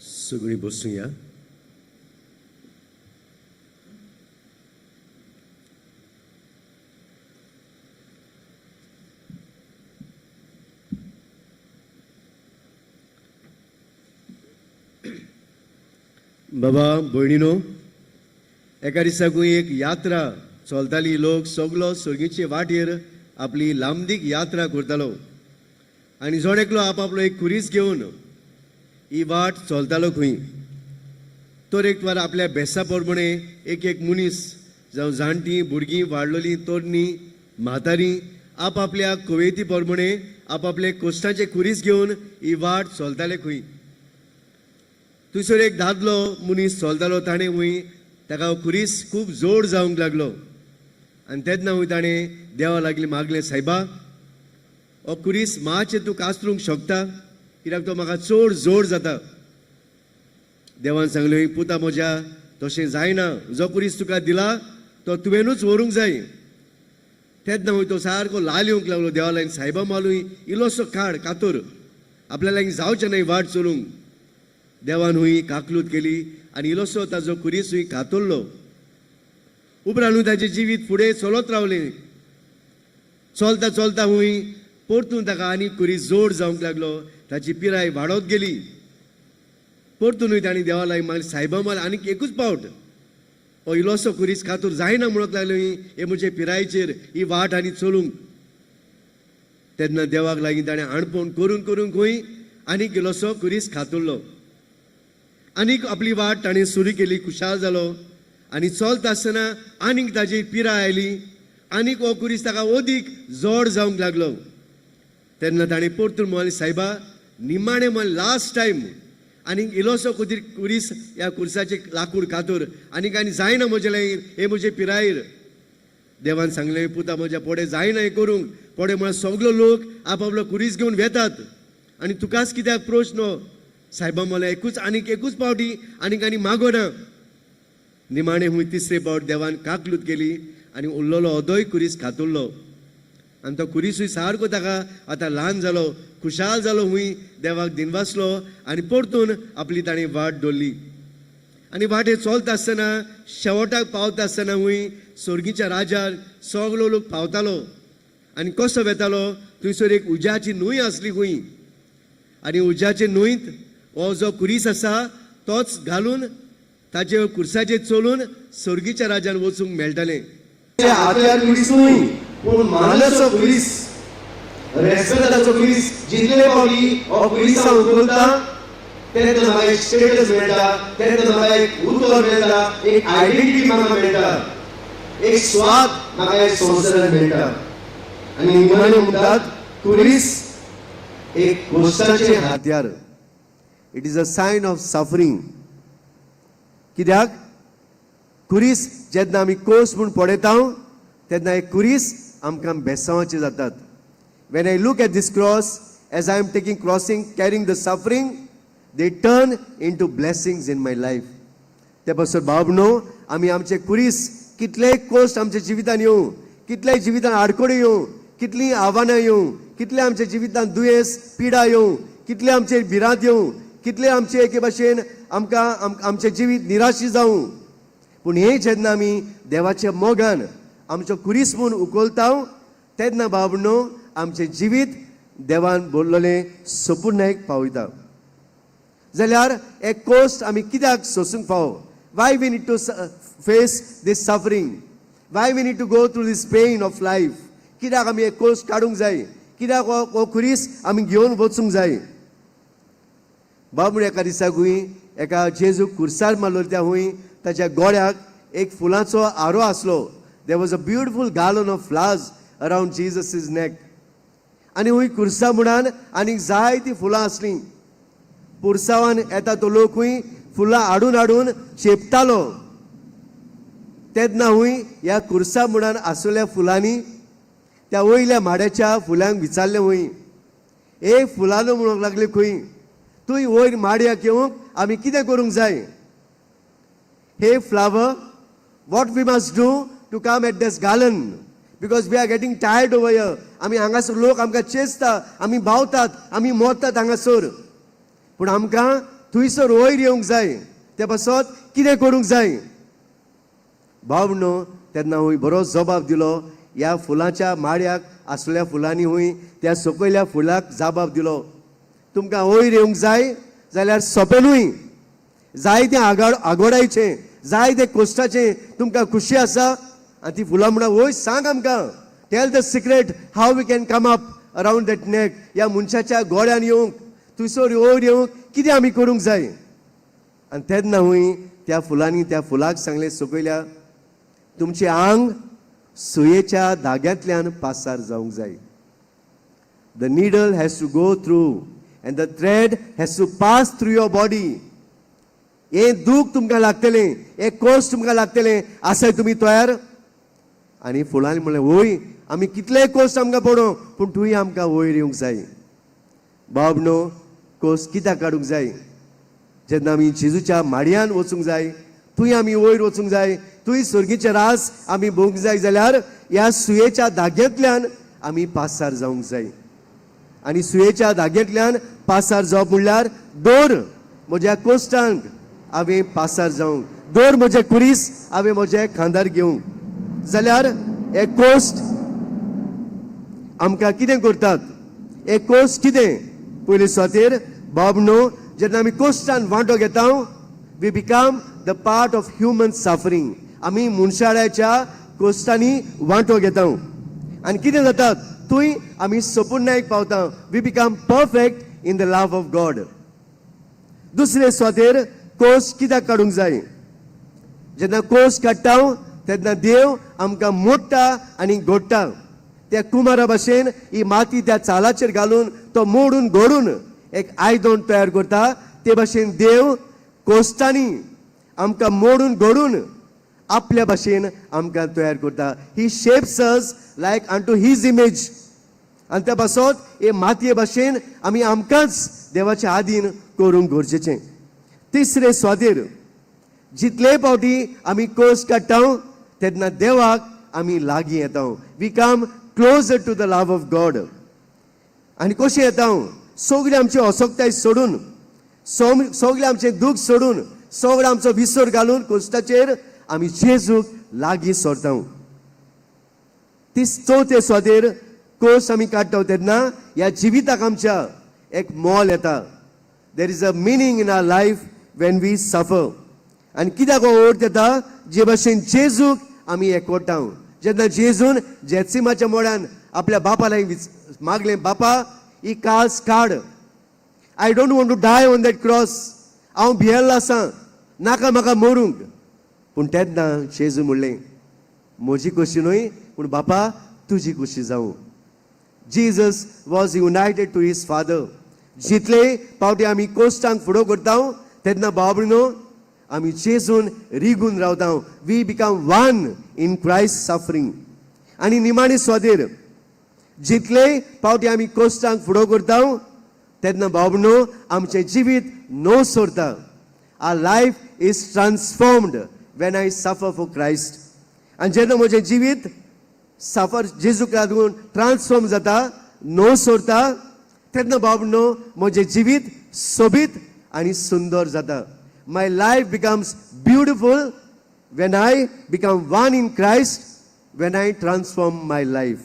सगळीं बसूया. बाबा भयणीनो, एका दिसाकूय एक यात्रा चलताली. लोक सगलो सर्गीचे वाटेर आपली लांबदीक यात्रा करतालो आनी जोण एकलो आपलो एक खुरीस घेवन ही वाट चलतालो खंय. तर एक वार आपल्या बेसा प्रमाणे एक एक मनीस जावं जाणटीं भुरगीं वाडलोलीं तरणी म्हातारीं आपल्या कवेती प्रमाणे आपले कोश्टाचे खुरीस घेवन ही वाट चलताले खंय. थंयसर एक दादलो मनीस चलतालो. ताणें वय ताका खुरीस खूब जोड जावंक लागलो आनी तेन्ना वय ताणें देवा लागली मागलें, सायबा हो खुरीस मातशें तूं कास्तरूंक शकता, कित्याक तो म्हाका चड जोड जाता. देवान सांगलें, पुता म्हज्या तशें जायना, जो खुरीस तुका दिला तो तुवेंनूच व्हरूंक जाय. तेन्ना वय तो सारको लाल येवंक लागलो. देवा लागीं, सायबा मालूय इल्लोसो काड कातोर, आपल्या लागीं जावचें न्हय वाट चलूंक. देवान हुई काकलूत केली आनी इल्लोसो ताजो खुरीस हुई कातरलो. उपरांत ताचें जिवीत फुडें चलत रावलें. चलता चलता हुई परतून ताका आनी खुरीस जोड जावंक लागलो. ताची पिराय वाडत गेली. परतूनय ताणें देवा लागीं मागलें, सायबा माल आनीक एकूच पावट हो इल्लोसो खुरीस कातूर जायना म्हणत लागलो. हे म्हजे पिरायेचेर ही वाट आनी चलूंक. तेन्ना देवाक लागीं ताणें आणपण करून करून खंय आनीक इल्लोसो खुरीस कातरलो. आनीक आपली वाट ताणें सुरू केली. खुशाल जालो आनी चलता आसतना आनीक ताची पिराय आयली. आनीक हो खुरीस ताका अदीक जोड जावंक लागलो. तेन्ना ताणें परतून म्हणलें, सायबा निमाणें म्हण लास्ट टायम आनीक इल्लोसो खुरीस ह्या खुर्साचें लाकूड कातोर, आनीक आनी जायना म्हजे लागीं, हे म्हजे पिरायेर. देवान सांगलें, पुता म्हज्या पोडे जायना हें करूंक. पोडे म्हळ्यार सगलो लोक आपलो खुरीस घेवन वेतात आनी तुकाच कित्याक प्रश्न. सायबा म्हळें, आनीक एकूच पावटी आनीक आनी मागोना. निमाणें हूंय तिसरे पावट देवान काकलूत केली आनी उरलोलो अदोय खुरीस कातरलो. आनी तो कुरिसूय सारको ताका आतां ल्हान जालो, खुशाल जालो, हुंय देवाक दिनवासलो आनी परतून आपली ताणें वाट दवरली. आनी वाटे चलता आसतना शेवटाक पावता आसतना हुंय सर्गीच्या राजार सगलो लोक पावतालो आनी कसो वेतालो. थंयसर एक उज्याची न्हंय आसली हुंय आनी उज्याचे न्हंयत हो जो कुरीस आसा तोच घालून ताचे कुर्साचेर चलून सर्गीच्या राज्यान वचूंक मेळटलें. हात्यार कुरीस न्हय पूण महालाचो कुरीस, रेस्पेदाचो कुरीस जितले पावली हो कुरीस हांव उखलता तेन्ना म्हाका एक स्टेटस मेळटा, तेन्ना म्हाका एक उतर मेळटा, एक आयडेंटिटी म्हाका मेळटा, एक स्वाद म्हाका ह्या संवसारान मेळटा. आनी निमाणे म्हणटात कुरीस एक कोश्टाचे हात्यार. It is a sign of suffering. कित्याक कुरीस जेन्ना आमी कोस म्हूण पळयता तेन्ना एक कुरीस आमकां बेसांवाचे जातात. When I look at this cross, as I am taking crossing carrying the suffering, they turn into blessings in my life. ते पासून बाबनो आमी आमचे कुरीस कितलेय कोस्ट आमच्या जिवितान येवं, कितलेय जिवितान आडकोडी येवं, कितलीं आव्हानां येवं, कितले आमच्या जिवितान दुयेंस पिडा येवं, कितले आमचे भिरांत येवं, कितले आमचे एके भाशेन आमकां आमचें जिवीत निराशी जावं, पूण हे जेन्ना आमी देवाच्या मोगान आमचो कुरीस म्हूण उखलता तेन्ना बाबनो आमचें जिवीत देवान बोल्लोलें संपूर्णायक पावयता. जाल्यार एक कोस्ट आमी कित्याक सोंसूंक फावो? Why we need to face this suffering? Why we need to go through this pain of life? कित्याक आमी एक कोस्ट काडूंक जाय? कित्याक हो कुरीस आमी घेवन वचूंक जाय? बाबून एका दिसाक हुंय एका जेजू कुर्सार मारलो त्या हुंय ताच्या गोड्याक एक फुलांचो आरो आसलो. There was a beautiful garland of flowers around Jesus's neck. आनी हुंय कुर्सा मुडान आनीक जायतीं फुलां आसलीं. पुरसावान येता तो लोक हुंय फुलां हाडून हाडून शेपतालो. तेन्ना हुंय ह्या कुर्सा मुडान आसलेल्या फुलांनी त्या वयल्या माड्याच्या फुलांक विचारलें हुंय, ए फुलांनो म्हणूंक लागले खंय, तुय वयर माडयाक येवंक आमी कितें करूंक जाय? हे flower, what we must do to come at this garland? Because we are getting tired over here. आमी हांगासर लोक आमकां चेसता, आमी भावतात, आमी मोरतात हांगासर, पूण आमकां थंयसर वयर येवंक जाय. ते पासत कितें करूंक जाय? बाबनो तेन्ना हुंय बरो जबाब दिलो. ह्या फुलांच्या माड्याक आसलेल्या फुलांनी हुंय त्या सकयल्या फुलाक जबाब दिलो, तुमकां वयर येवंक जाय जाल्यार सोंपेनूय जाय तें आगोडायचें, जाय तें कोश्टाचें तुमकां खुशी आसा आनी ती फुलां म्हणा वय सांग आमकां, tell the secret how we can come up around that neck. ह्या मनशाच्या गोड्यान येवंक, थंयसर वयर येवंक कितें आमी करूंक जाय? आनी तेन्ना हुंय त्या फुलांनी त्या फुलाक सांगलें सकयल्या, तुमचें आंग सुयेच्या धाग्यांतल्यान पासार जावंक जाय. The needle has to go through and the thread has to pass through your body. हे दूख तुमकां लागतलें, एक कोस्ट तुमकां लागतलें. आसाय तुमी तयार? आनी फुलांनी म्हणलें वय आमी कितलेय कोस्ट आमकां पडो पूण तुवें आमकां वयर येवंक जाय. बाबनो कोस्ट कित्याक काडूंक जाय? जेन्ना आमी जेजूच्या माडयान वचूंक जाय, थंय आमी वयर वचूंक जाय, थंय सर्गीचें रास आमी भोगूंक जाय जाल्यार ह्या सुयेच्या धाग्यांतल्यान आमी पासार जावंक जाय. आनी सुयेच्या धाग्यांतल्यान पासार जावप म्हणल्यार दोर म्हज्या कोश्टांक हांवें पासार जावंक, दोर म्हजे कुरीस हांवें म्हजे खांदार घेवंक. जाल्यार एक कोस्ट आमकां कितें करतात? एक कोस्ट कितें? पयले सुवातेर बाबनो जेन्ना आमी कोश्टान वांटो घेता we become the part of human suffering. आमी मनशाळ्याच्या कोश्टांनी वांटो घेता आनी कितें जातात? थंय आमी संपूर्णायक पावता. We become perfect in the love of God. दुसरे सुवातेर कोस्ट कित्याक काडूंक जाय? जेन्ना कोस्ट काडटा तेन्ना देव आमकां मोडटा आनी घोडटा. त्या कुमारा भाशेन ही माती त्या चालाचेर घालून तो मोडून घोडून एक आयदन तयार करता. ते भाशेन देव कोश्टांनी आमकां मोडून घोडून आपल्या भाशेन आमकां तयार करता. ही शेप्स अस लायक अनटू हीज इमेज. आनी त्या पासत हे मातये भाशेन आमी आमकांच देवाच्या आदीन करूंक गरजेचें. तिसरे सुवातेर जितले फावटी आमी कोस्ट काडटा तेन्ना देवाक आमी लागीं येता. We come closer to the love of God. आणि कशें येता हांव सगळी आमची असोकताय सोडून सगळें आमचें दूख सोडून सगळें आमचो विसर घालून कोश्टाचेर आमी जेजूक लागीं सरता. ती चवथे स्वादेर कोस आमी काडटा तेन्ना ह्या जिविताक आमच्या एक मोल येता. There is a meaning in our life when we suffer. आनी कित्याक हो अर्थ येता जे भाशेन जेजूक आमी एकवटा. जेन्ना जेजून जेत्सिमाच्या मोड्यान आपल्या बापाला मागलें, बापा ही कास काड, I don't want to die on that cross, हांव भियेल्लो आसां, नाका म्हाका मरूंक. पूण तेन्ना जेजू म्हणलें, म्हजी खोशी न्हय पूण बापा तुजी खोशी जावं. Jesus was united to his father. जितले पावटी आमी कोश्टांक फुडो करता तेन्ना बाबडीनो आमी जेजून रिगून रावता. We become one in Christ suffering. आनी निमाणे स्वादेर जितले पावटी आमी कोश्टांक फुडो करता तेन्ना बाबडीनो आमचें जिवीत नो सोरता. Our life is transformed when I suffer for Christ. आनी जेन्ना म्हजें जिवीत सफर जेजूक लागून ट्रान्सफॉर्म जाता, नो सोरता, तेन्ना बाबडीनो म्हजें जिवीत सोबीत आनी सुंदर जाता. My life becomes beautiful when I become one in Christ, when I transform my life.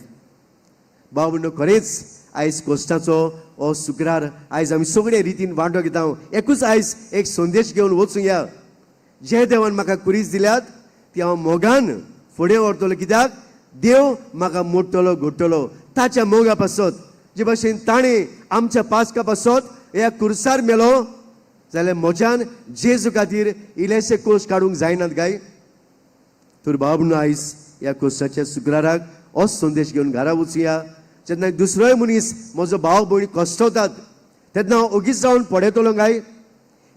बाबडीनो खरेंच आयज कोश्टाचो हो शुक्रार आयज आमी सगळे रितीन वांटो घेता. एकूच आयज एक संदेश घेवन वचूया. जे देवान म्हाका कुरीस दिल्यात ती हांव मोगान फुडें व्हरतलो. कित्याक देव म्हाका मोडटलो घडटलो ताच्या मोगा पासत. जे भाशेन ताणें आमच्या पासका पासत ह्या कुर्सार मेलो जाल्यार म्हज्यान जेजू खातीर इल्लेशे कोश काडूंक जायनात काय. तर बाबडीनो आयज ह्या कोशाच्या शुक्राराक हो संदेश घेवन घरा वचुया. जेन्ना दुसरोय मनीस म्हजो भाव भयणी कश्टवतात तेन्ना हांव ओगीच रावन पडयतलो काय.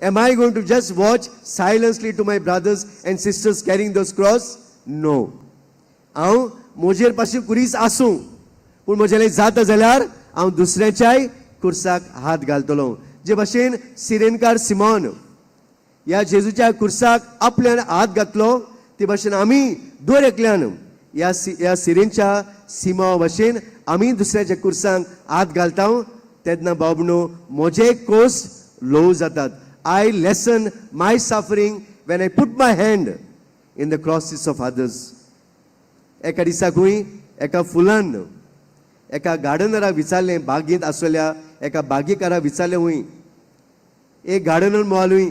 Am I going to just watch silently to my brothers and sisters carrying those cross? No. हांव म्हजेर पाशी कुरीस आसूं पूण म्हजें जाता जाल्यार हांव दुसऱ्याच्याय कुर्साक हात घालतलो. जे भाशेन सिरेनकार सिमोन ह्या जेजूच्या कुर्साक आपल्यान हात घातलो ते भाशेन आमी दर एकल्यान ह्या सिरेनच्या सिमा भाशेन आमी दुसऱ्याच्या कुर्सांक हात घालता. तेन्ना बाबडीनो म्हजे कोस्ट लो जातात. I lessen my suffering when I put my hand in the crosses of others. एका दिसा खंय एका फुलान एका गार्डनराक विचारलें, बागेंत आसलेल्या एका बागेकाराक विचारलें, हूंय एक गार्डनर मोवालूय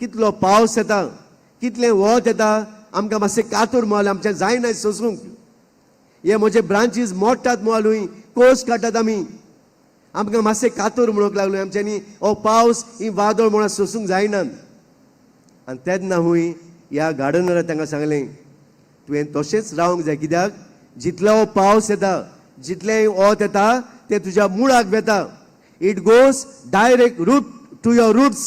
कितलो पावस येता, कितलें वत येता, आमकां मातशें कातूर मोवालें, आमचें जायना सोसूंक. हे म्हजे ब्रांचीस मोडटात मोवालूय, कोस काडटात आमी, आमकां मातशें कातूर म्हणूंक लागलो. आमच्यांनी हो पावस ही वादळ म्हणून सोसूंक जायनात. आनी तेन्ना हूंय ह्या गार्डनरान तांकां सांगलें, तुवें तशेंच रावंक जाय. कित्याक जितलो हो पावस येता, जितलें वत येता तें तुज्या मुळाक वेता. It goes direct route to your roots.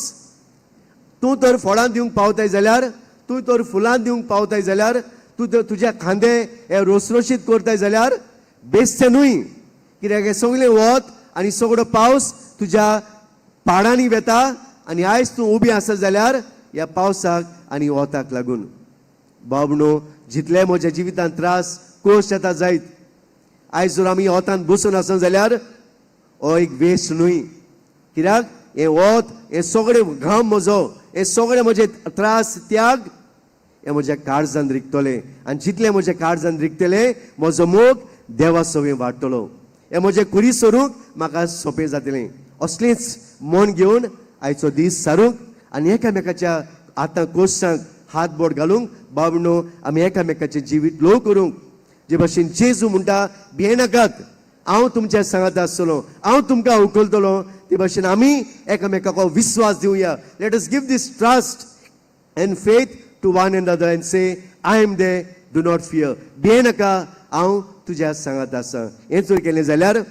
तूं तर फळां दिवंक पावताय जाल्यार, तूं तर फुलां दिवंक पावताय जाल्यार, तूं तर तुज्या खांदे हे रोसरोशीत करताय जाल्यार बेश्टें न्हय. कित्याक हें सगळें वत आनी सगळो पावस तुज्या पाडांनी वेता. आनी आयज तूं उबी आसा जाल्यार ह्या पावसाक आनी वताक लागून. बाबडीनो जितले म्हज्या जिवितांत त्रास कोश येता जायत, आयज जर आमी वतान बसून आसा जाल्यार हो एक वेस्ट न्हय. कित्याक हें वत, हें सगळें घाम म्हजो, हे सगळे म्हजे त्रास त्याग हे म्हज्या काळजान रिगतले. आनी जितले म्हज्या काळजान रिगतले म्हजो मोग देवा सवें वाडटलो. हे म्हजें कुरी सरूंक म्हाका सोंपें जातलें. असलेंच मन घेवन आयचो दीस सारूंक आनी एकामेकाच्या हातां कोश्टांक हात बोट घालूंक बाबडीनो आमी एकामेकाचें जिवीत लो करूंक. जे भाशेन जेजू म्हणटा, भियेनाकात, हांव तुमच्या सांगात आसतलो, हांव तुमकां उखलतलो. ते भाशेन आमी एकामेकाक विश्वास दिवया. Let us give this trust and faith to one another and say I am there, do not fear. भियेनाका, हांव तुज्या सांगात आसा. हें जर केलें जाल्यार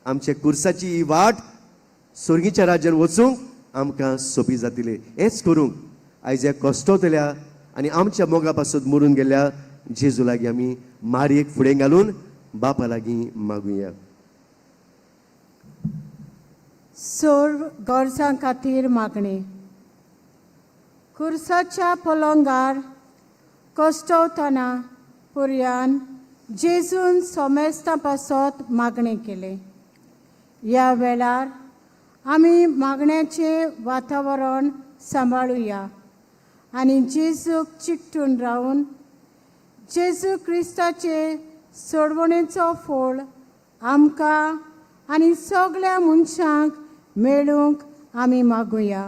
आमचे कुर्साची ही वाट स्वर्गीच्या राज्यान वचूंक आमकां सोपी जातली. हेंच करूंक आयज ह्या कश्टवतल्या आनी आमच्या मोगा पासून मरून गेल्या जेजू लागीं आमी मारयेक फुडें घालून बापा लागीं मागुया. सर्व गरजां खातीर मागणी. कुर्साच्या पलंगार कश्टवतना पर्यान जेजून सोमेस्ता पासत मागणे केले. या वेळार आमी मागण्याचे वातावरण सांबाळुया आनी जेजूक चिकटून रावन जेजू क्रिस्ताचे सोडवणेचो फळ आमकां आनी सगळ्या मनशांक मेळूंक आमी मागुया.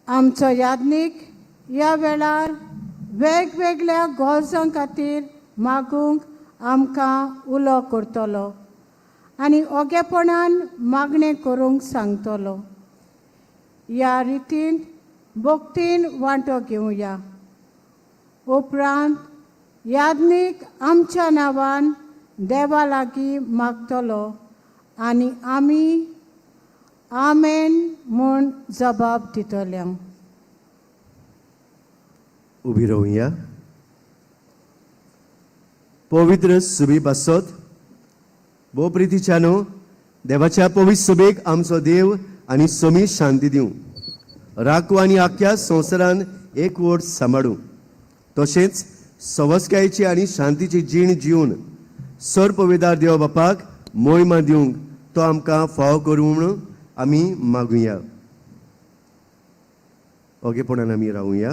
आमचो याज्ञीक ह्या वेळार वेगवेगळ्या गरजां खातीर मागूंक आमकां उलो करतलो आनी ओगेपणान मागणें करूंक सांगतलो. ह्या रितीन भक्तीन वांटो घेवया. उपरांत याज्ञीक आमच्या नांवान देवा लागीं मागतलो आनी आमी आमेन म्हूण जबाब दितले. उबी रावया. पवित्र सुबी पासत भोव प्रितीच्यानो, देवाच्या पवित्र सुबेक आमचो देव आनी सोमी शांती दिवं, राखूं आनी आख्या संवसारान एकवट सांबाळूं. तशेंच सवस्कायेची आनी शांतीची जीण जिवन सर पवित्र देव बापाक मोहिमा दिवंक तो आमकां फाव करूं म्हणून आमी मागुया. ओगेपणान आमी रावुया.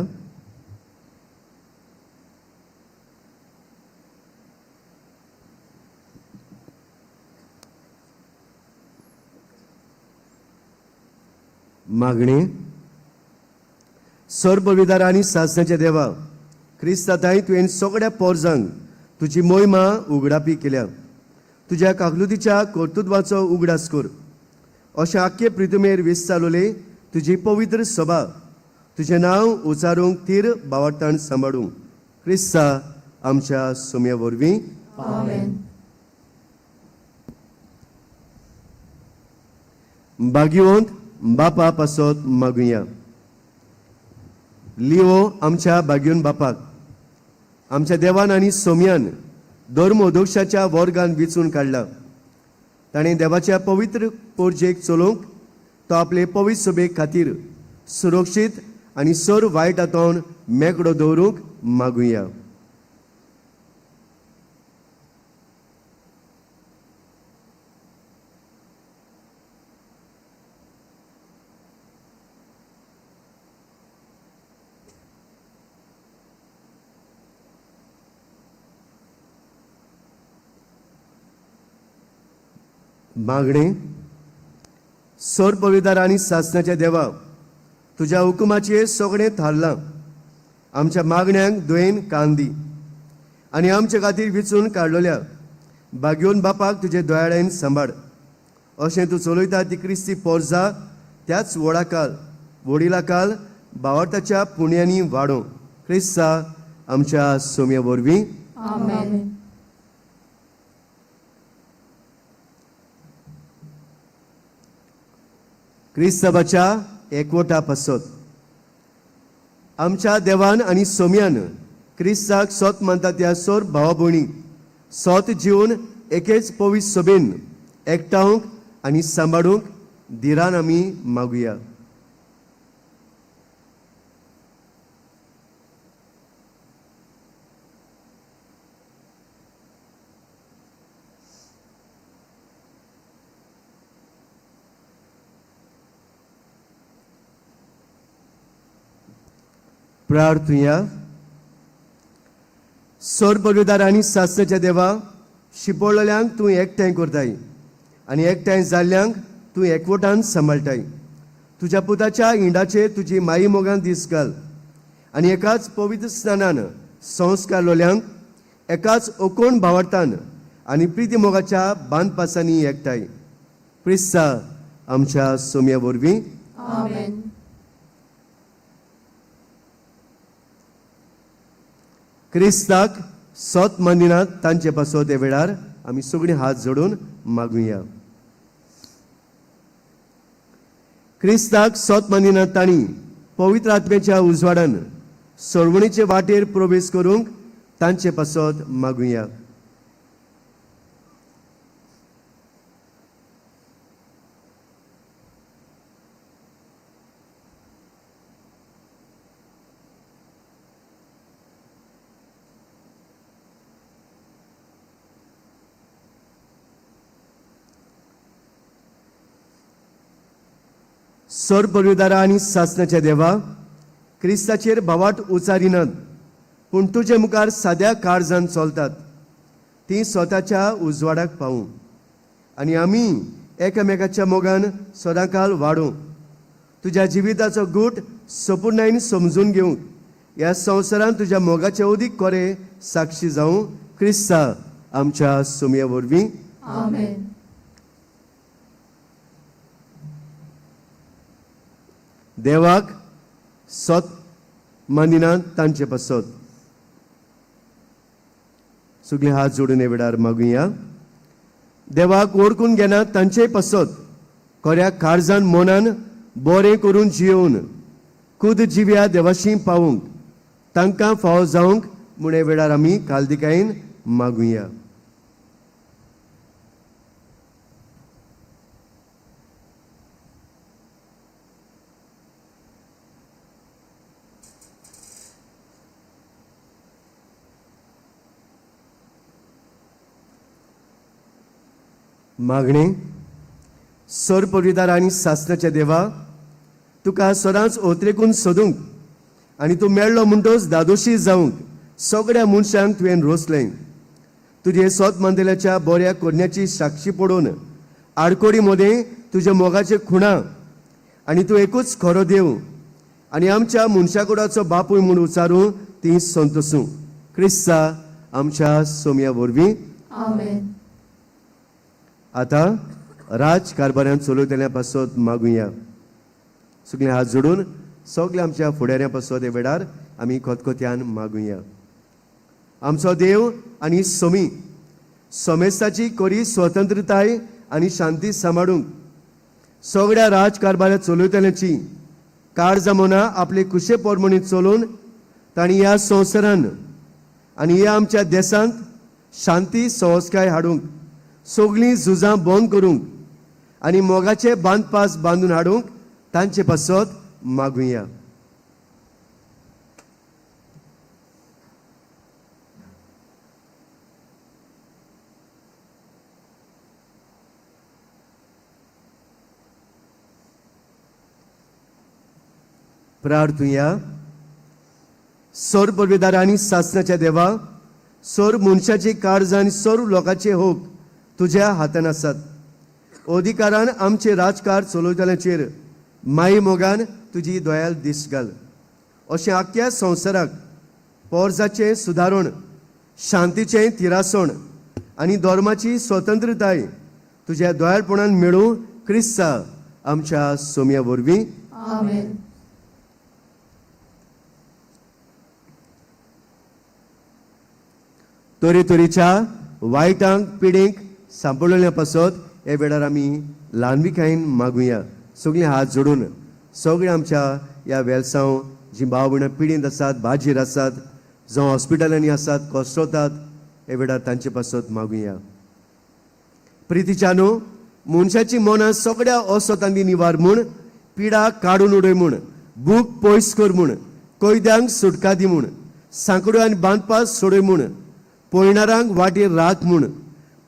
मागणे. सर्पविदार आनी सासण्याच्या देवा, क्रिस्ताताय तुवें सगळ्या पोरजांक तुजी मोहिमा उगडापी केल्या. तुज्या काकलुतीच्या कर्तृत्वाचो उगडास कर. अशें आख्खे पृथ्वीमेर विस्तारलोले तुजी पवित्र सभा तुजें नांव उचारूंक तीर बावटान सांबाळूंक क्रिस्ता आमच्या सोम्या वरवीं. भाग्यवंत बापा पासत मागुया. लिओ आमच्या भाग्यवन बापाक आमच्या देवान आनी सोम्यान धर्मोदोक्षाच्या वर्गान विचून काडला. ताणें देवाच्या पवित्र पोरजेक चलोवंक तो आपले पवित्र सभे खातीर सुरक्षीत आनी सर वायट हातोन मेकळो दवरूंक मागुया. मागणे. सर पवित्र आनी सासण्याच्या देवा, तुज्या हुकुमाचेर सगळें थारलां. आमच्या मागण्यांक दुयेन कान दी आनी आमचे खातीर विचून काडलेल्या भाग्यवन बापाक तुजे दोयाळेन सांबाळ. अशें तूं चलयता ती क्रिस्ती पोरजा त्याच वडिला काल भावार्थाच्या पुण्यांनी वाडो क्रिस्ता आमच्या सोम्या वरवीं. क्रिस्तबाच्या एकवटा पासत आमच्या देवान आनी सोम्यान क्रिस्ताक सोत मानता त्या सोर भावा भयणीक सोत जीवन एकेच पवित्र सभेन एकठावंक आनी सांबाळूंक धिरान आमी मागुया. प्रार्थुया. सर पवित्र आनी सासण्याच्या देवा, शिपडलेल्यांक तूं एकठांय करताय आनी एकठांय जाल्ल्यांक तूं एकवटान सांबाळटाय. तुज्या पुताच्या इंडाचेर तुजी माई मोगान दीस घाल आनी एकाच पवित्र स्नानान संस्कार लोल्यांक एकाच ओकोण भावार्थान आनी प्रिती मोगाच्या बांदपासांनी एकठांय क्रिस्ता आमच्या सोम्या वरवीं. क्रिस्ताक सोत मानिनात तांचे पासत हे वेळार आमी सगळीं हात जोडून मागुया. क्रिस्ताक सोत मानिनात तांणी पवित्र आत्म्याच्या उजवाडान सोडवणीचे वाटेर प्रवेश करूंक तांचे पासत मागुया. सोर पदवीदारा आनी सासणाच्या देवा, क्रिस्ताचेर भावाट उचारिनात, पूण तुजे मुखार साद्या काळजान चलतात, ती स्वताच्या उजवाडाक पावूं आनी आमी एकामेकाच्या मोगान सदांकाळ वाडूं, तुज्या जिविताचो गूट संपूर्णायेन समजून घेवंक, ह्या संवसारान तुज्या मोगाचे अदीक कोरे साक्षी जावं, क्रिस्ता आमच्या सोमया वरवीं. आमेन. देवाक सोत मानिना तांचे पासत. सगळे हात जोडून हे वेळार मागुया. देवाक ओळखून घेना तांचे पासत, खऱ्या काळजान मनान बरें करून जियोवन खुद जिव्या देवाशी पावूंक तांकां फावो जावंक म्हूण हे वेळार आमी कालदिकायेन मागुया. मागणे. सर पदवीदार आनी सासणाच्या देवा, तुका सदांच ओतरेकून सोदूंक आनी तूं मेळ्ळो म्हणटोच दादोशी जावंक सगळ्या मनशांक तुवें रोसलें. तुजे सोत मांदेल्याच्या बऱ्या कोडण्याची साक्षी पडोवन आडकोडी मदें तुज्या मोगाचे खुणा आनी तूं एकूच खरो देव आनी आमच्या मनशाकुडाचो बापूय म्हूण उचारूं ती संतोसूं. क्रिस्ता आमच्या सोमया वरवीं. आमेन. आतां राजकारभारांत चलयतल्या पासत मागुया. सगळे हात जोडून सगळे आमच्या फुडाऱ्यां पासत हे वेळार आमी खोतखोत्यान मागुया. आमचो देव आनी सोमी, सोमेस्ताची खरी स्वतंत्रताय आनी शांती सांबाळूंक सगळ्या राजकारभारां चलयतल्यांची काळजा मना आपले कुशे पोरमणी चलोवन तांणी ह्या संवसारान आनी ह्या आमच्या देशांत शांती संस्कार हाडूंक, सगळीं झुजां बंद करूंक आनी मोगाचे बांदपास बांदून हाडूंक तांचे पासत मागुया. प्रार्थुया. सर पदवीदार आनी सासणाच्या देवा, सर मनशाची काळज आनी सर लोकांचे होक तुज्या हातान आसात. अधिकारान आमचे राजकार चलयतल्यांचेर माई मोगान तुजी दयाल दिस घाल. अशें आख्या संवसाराक पोरजाचें सुदारण, शांतीचें तिरासण आनी धर्माची स्वतंत्रताय तुज्या दयाळपणान मेळूं, क्रिस्ता आमच्या सोमया वरवीं. आमेन. तरेतरेच्या वायटांक पिडीक सांपळल्या पासत हे वेळार आमी ल्हानविकायेन मागुया. सगळे हात जोडून सगळे आमच्या ह्या वेलसांव जी भाव भयणां पिडींत आसात, भाजीर आसात, जावं हॉस्पिटलांनी आसात, कोसळटात, हे वेळार तांचे पासत मागुया. प्रितीच्यानो, मनशाची मनां सगळ्या असोतांनी निवार म्हूण, पिडा काडून उडय म्हूण, भूक पयस कर म्हूण, कोयद्यांक सुटका दी म्हूण, सांकड्यो आनी बांदपास सोडय म्हूण, पयणारांक वाटेर राख म्हूण,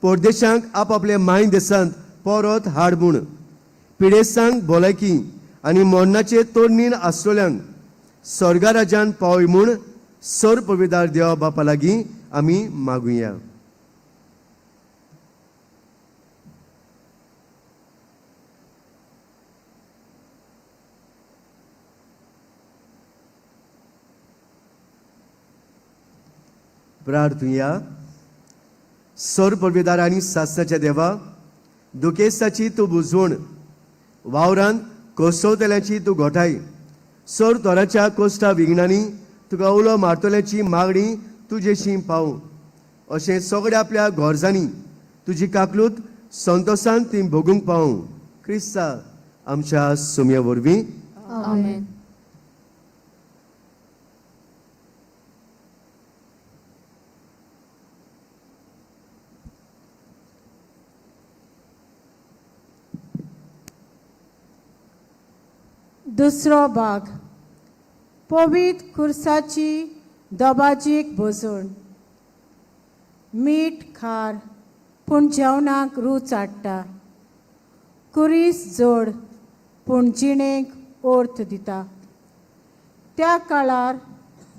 परदेशांक आपआपल्या माय देशांत परत हाड म्हूण, पिडेसांक भलायकी आनी मरणाचे तोडणीन आसलेल्यांक स्वर्गा राज्यान पावय म्हूण सर पदवीदार देवा बापा लागीं आमी मागुया. प्रार्थुया. सर पदवीदार आनी सासणाच्या देवा, दुखेस्ताची तूं बुजवण, वावरांत कोसळतल्याची तूं घोटाय, सर तोराच्या कोश्टा विघ्नांनी तुका उलो मारतल्याची मागणी तुजेशी पावूं. अशें सगळ्या आपल्या घोरजांनी तुजी काकलूत संतोशान ती भोगूंक पावूं, क्रिस्ता आमच्या सोमया वरवीं. आमेन. दुसरो भाग. पवित्र खुर्साची दोबाजीक भोसोण. मीठ खार पूण जेवणाक रूच हाडटा. कुरीस जोड पूण जिणेक अर्थ दिता. त्या काळार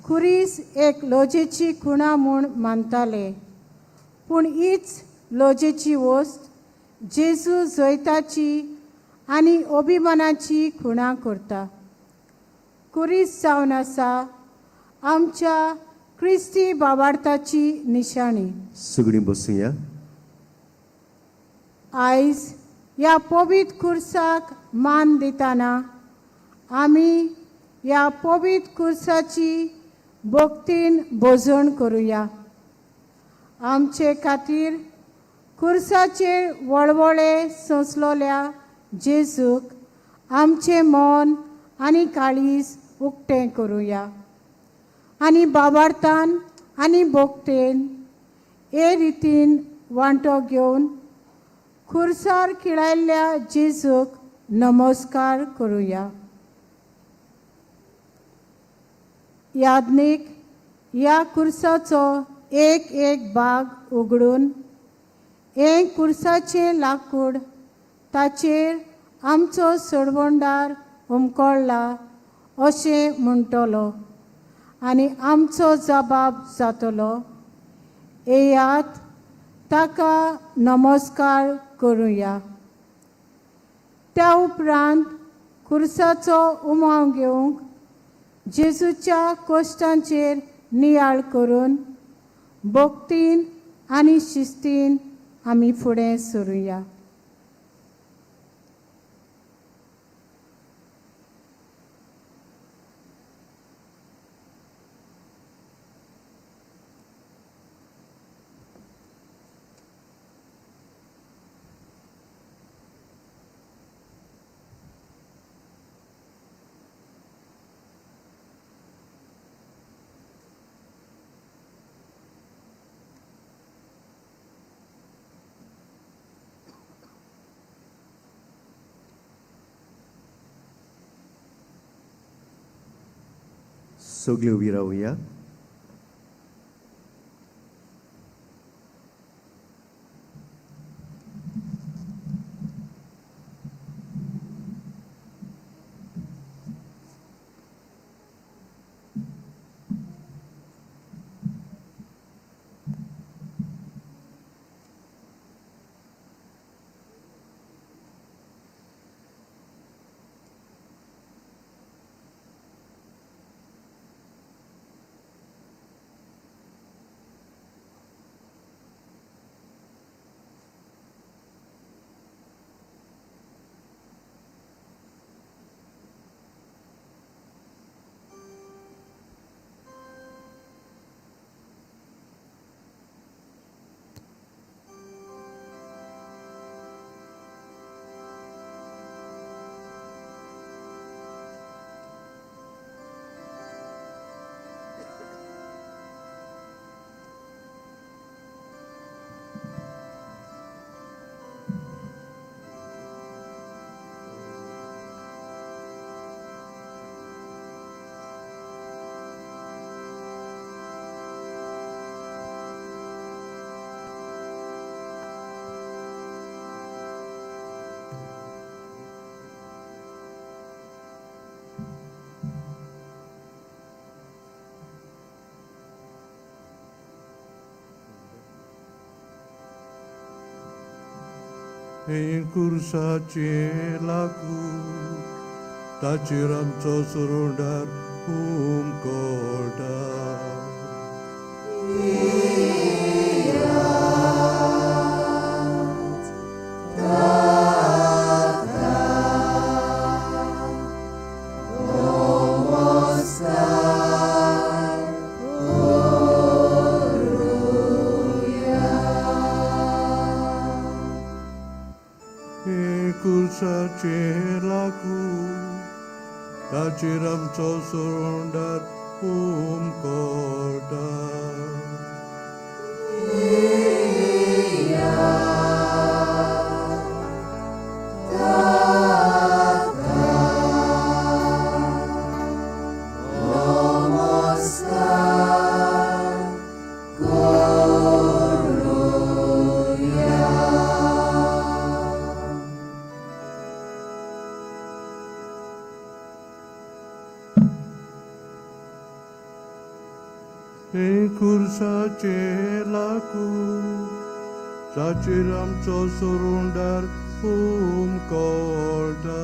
खुरीस एक लोजेची खुणा म्हूण मानताले, पूण हीच लोजेची वस्त जेजू जैताची आनी अभिमानाची खुणा करता. खुरीस जावन आसा आमच्या क्रिस्ती बाबार्थाची निशाणी. सगळीं बसूया. आयज ह्या पवित्र खुर्साक मान दितना आमी ह्या पवित्र खुर्साची भक्तीन भोजण करुया. आमचे खातीर खुर्साचेर वळवळे सोंसलोल्या जेजूक आमचें मन आनी काळीज उक्तें करुया. आनी बाबार्थान आनी भक्तेन हे रितीन वांटो घेवन खुर्सार खिळायल्ल्या जेजूक नमस्कार करुया. यादनीक ह्या खुर्साचो एक एक भाग उगडून हे खुर्साचें लाकूड ताचेर आमचो सडवंडार उमकोळ्ळा अशें म्हणटलो आनी आमचो जबाब जातलो, येयात ताका नमस्कार करुया. त्या उपरांत खुर्साचो उमाव घेवंक जेजूच्या कश्टांचेर नियाळ करून भक्तीन आनी शिस्तीन आमी फुडें सरुया. सगळे उबी रावया. हे खुर्साचे लाकूड ताचेर आमचो सुरोंडार उमकोळटा. खुर्साचे लाकूड ताचेर आमचो सुरोंडार उमकोळटा. हे खुर्साचे लाकूड जाचेर आमचो सोरोंडार उमकोळटा.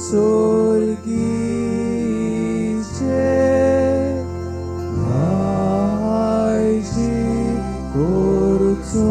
सोर्गीचे आयची कोरचो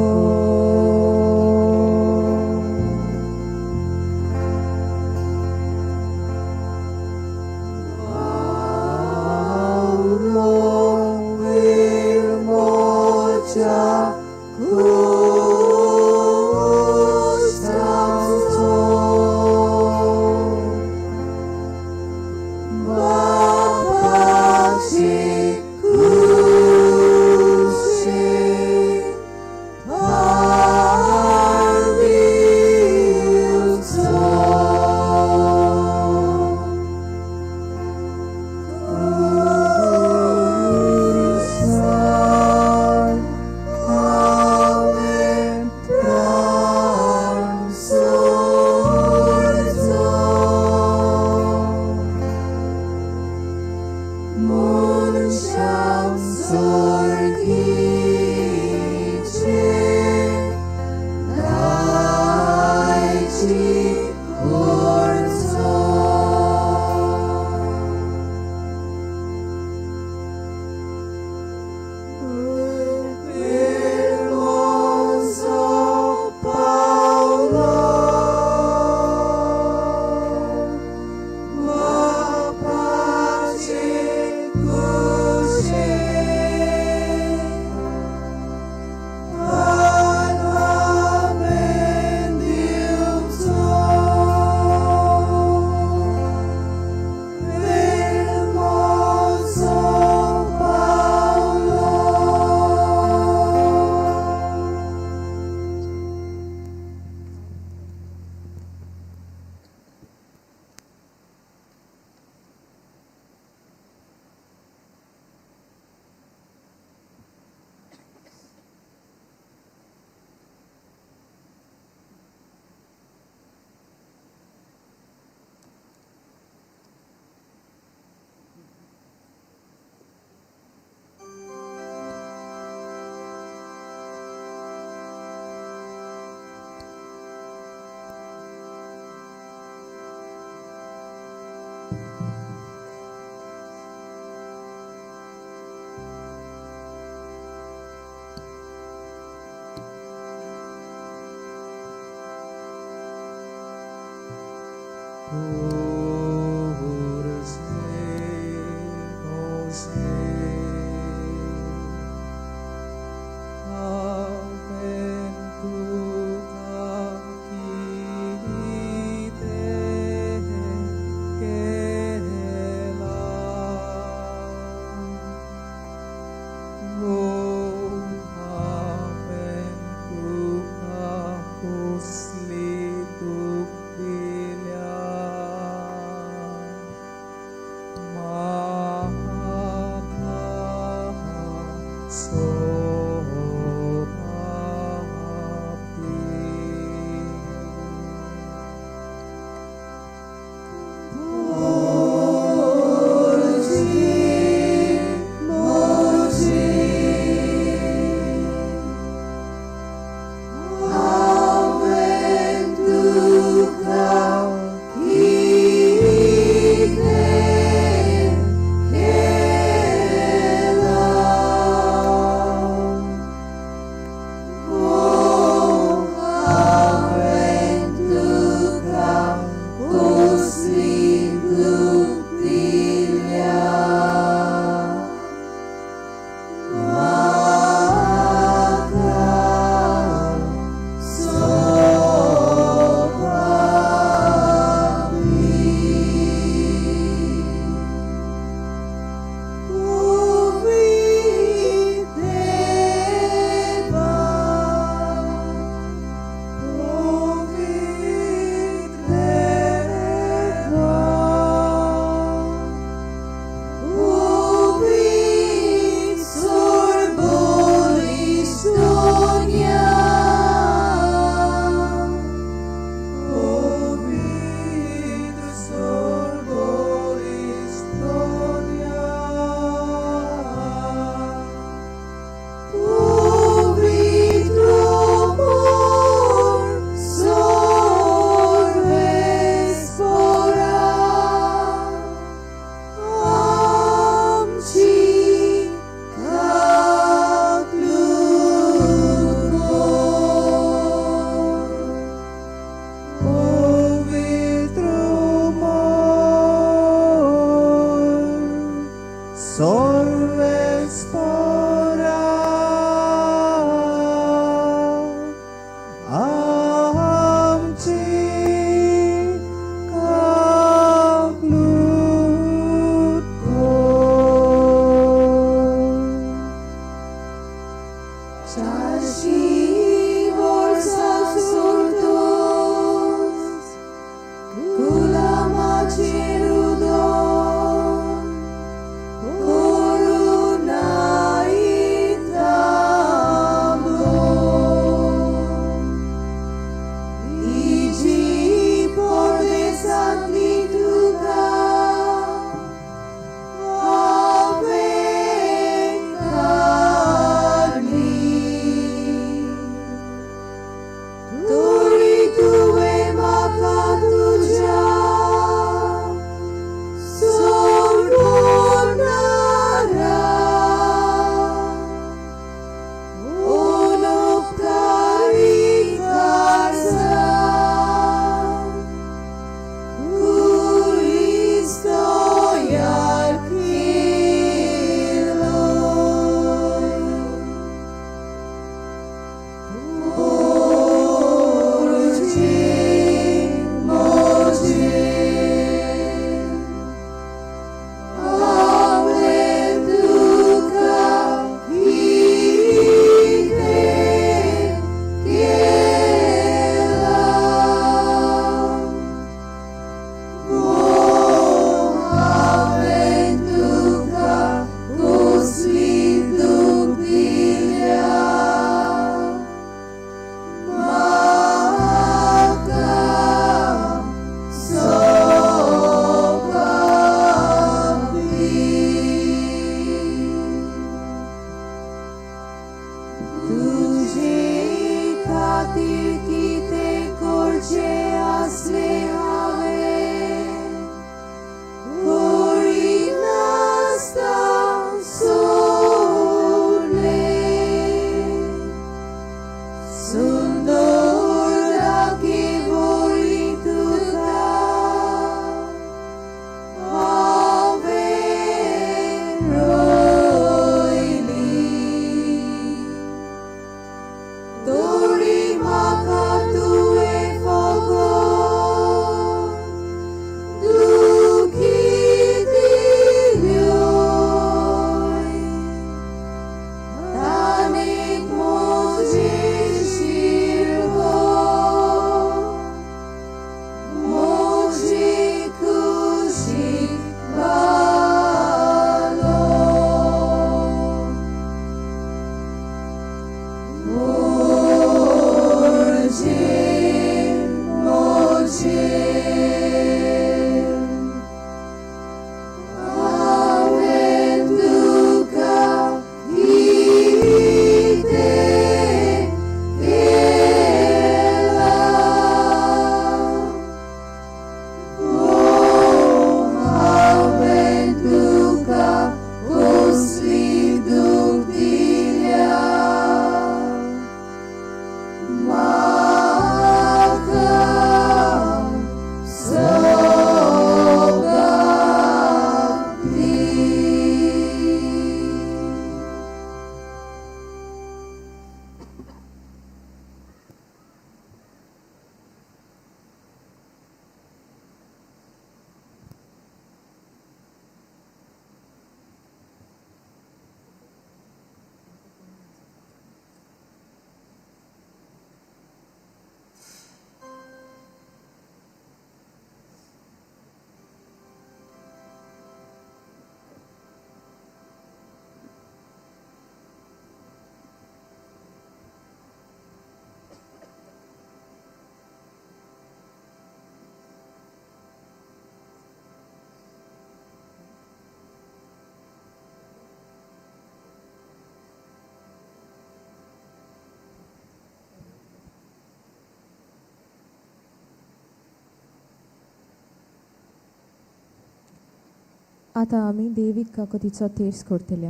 आतां आमी देवीक काकोतीचो तेर्स करतले.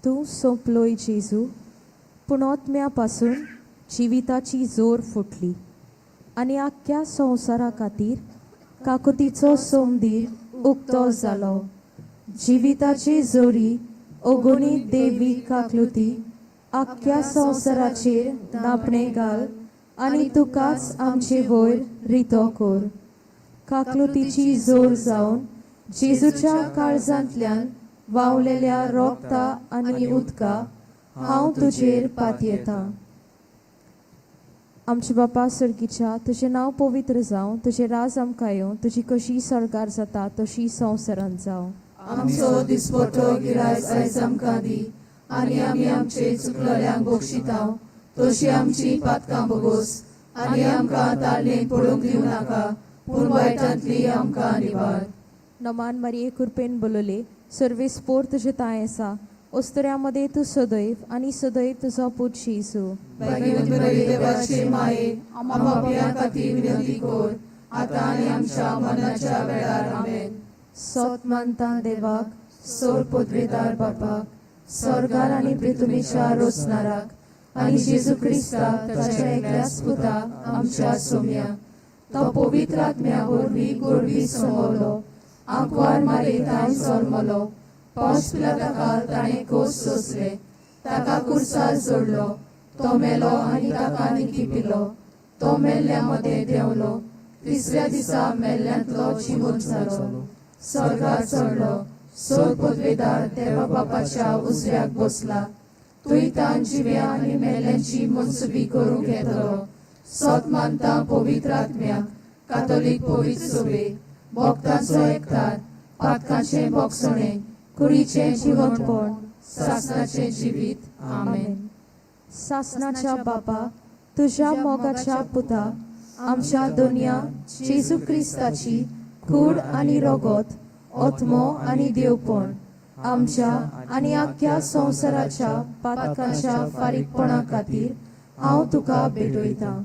तूं सोंपलोय जेजू, पुणोत्म्या पासून जिविताची जोर फुटली आनी आख्ख्या संवसारा खातीर काकोतीचो सोमदीर उक्तो जालो. जिविताचे जोरी ओगोनी देवी काकलुती आख्ख्या संवसाराचेर नापणे घाल आनी तुकाच आमचे वयर रितो कर. काकलुतीची जोर जावन जेजूच्या काळजांतल्यान व्हांवलेल्या रोगता आनी उदका हांव तुजेर पातयेतां. आमचे बापा सर्गीच्या तुजें नांव पवित्र जावं, तुजें राज आमकां येवं, तुजी कशी सरकार जाता तशी संवसारांत जावं. आमचो दिसपट्टो गिरायज आयज आमकां दी आनी आमी आमचे चुकलोल्यांक बक्षितांव, तशी आमची पातकां बोगोस आनी आमकां ताळणेंत पडूंक दिवं नाका, पूण वायटांतली आमकां निवार. नमान मारये कृपेन बोलले, सर्वेस्पोर तुजें ताय आसा, ओस्तऱ्यामध्ये तूं सदैव आनी सदैव तुजो पूत जेजू. भाग्यवंतरे देवाचे माये, आमच्या पापयां खातीर विनंती कर, आतां आनी आमच्या मरणाच्या वेळार. आमेन. सोत मानता देवाक, सोर पदवेदार बापाक, स्वर्गार आनी पृथ्वीच्या रोचणाराक आनी जेजू क्रिस्ताक ताच्या एकल्याच पुताक आमच्या सोम्या, तो पवित्र आत्म्या वरवीं गोडवी सोमवलो, आंकवार मारे ताणें जल्मलो, पोंच पिलाताका ताणें कोस सोंसले, ताका कुर्सार जोडलो, तो मेलो आनी ताका निकी पिलो, तो मेल्ल्या मदें देंवलो, तिसऱ्या दिसा मेल्ल्यांतलो जिवंत जालो, स्वर्गार चडलो, सोर पदवेदार देवा बापाच्या उजव्याक बसला, तुयतान जिव्या आनी मेल्ल्यांची मनसुबी करूंक येतलो. सोत मानता पवित्र आत्म्याक, कातोलीक पवित्र सभे, भक्तांचो एकठार, पातकांचें भोगसणें, कुडीचें जिवंतपण, सासणाचें जिवीत. आमेन. सासणाच्या बापा, तुज्या मोगाच्या पुता, आमच्या दोनया जेजू क्रिस्ताची कूड आनी रोगोत, ओतमो आनी देवपण, आमच्या आनी आख्ख्या संवसाराच्या पातकांच्या फारीकपणा खातीर हांव तुका भेटयतां.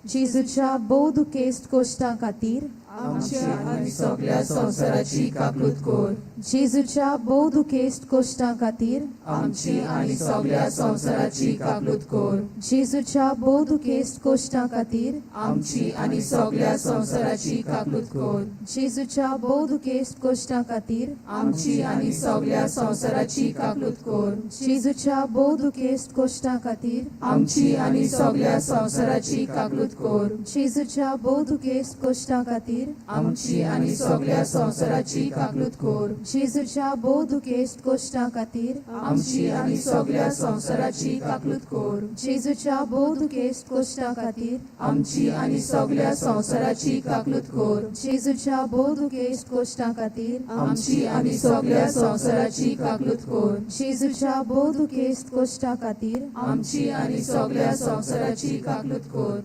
जेजूच्या बोवदुकेस्त कोश्टां खातीर आमच्या आनी सगळ्या संवसाराची काकूत कर. जेजूच्या बोवदुकेस्त कोश्टां खातीर आमची आनी सगळ्या संवसाराची काकूत कर. जेजूच्या बोवदुकेस्त कोश्टां खातीर आमची आनी सगळ्या संवसाराची काकूत कर. जेजूच्या बोवदुकेस्त कोश्टां खातीर आमची आनी सगळ्या संवसाराची काकूत कर. जेजूच्या बोवदुकेस्त कोश्टां खातीर आमची आनी सगळ्या संवसाराची काकूत कर. जेजूच्या बोवदुकेस्त कोश्टां खातीर आमची आनी सगळ्या संवसाराची काकूत कर. जेजूच्या बोवदुकेस्त कोश्टां खातीर आमची आनी सगळ्या संवसाराची काकूत कर. जेजूच्या बोवदुकेस्त कोश्टां खातीर आमची आनी सगळ्या संवसाराची काकूत कर. जेजूच्या बोवदुकेस्त कोश्टां खातीर आमची आनी सगळ्या संवसाराची काकूत कर. जेजूच्या बोवदुकेस्त कोश्टां खातीर आमची आनी सगळ्या संवसाराची काकूत कर.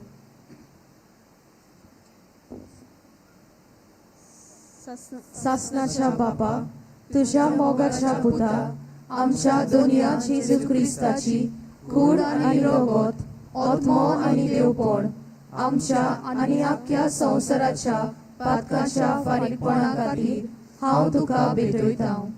सासणाच्या बापा, तुझ्या मोगाच्या पुता, आमच्या दोनया जेजू क्रिस्ताची कूड आनी रोगोत, ओतमो आनी देवपण, आमच्या आनी आख्ख्या संवसाराच्या पातकांच्या फारीकपणा खातीर हांव तुका भेटयतां.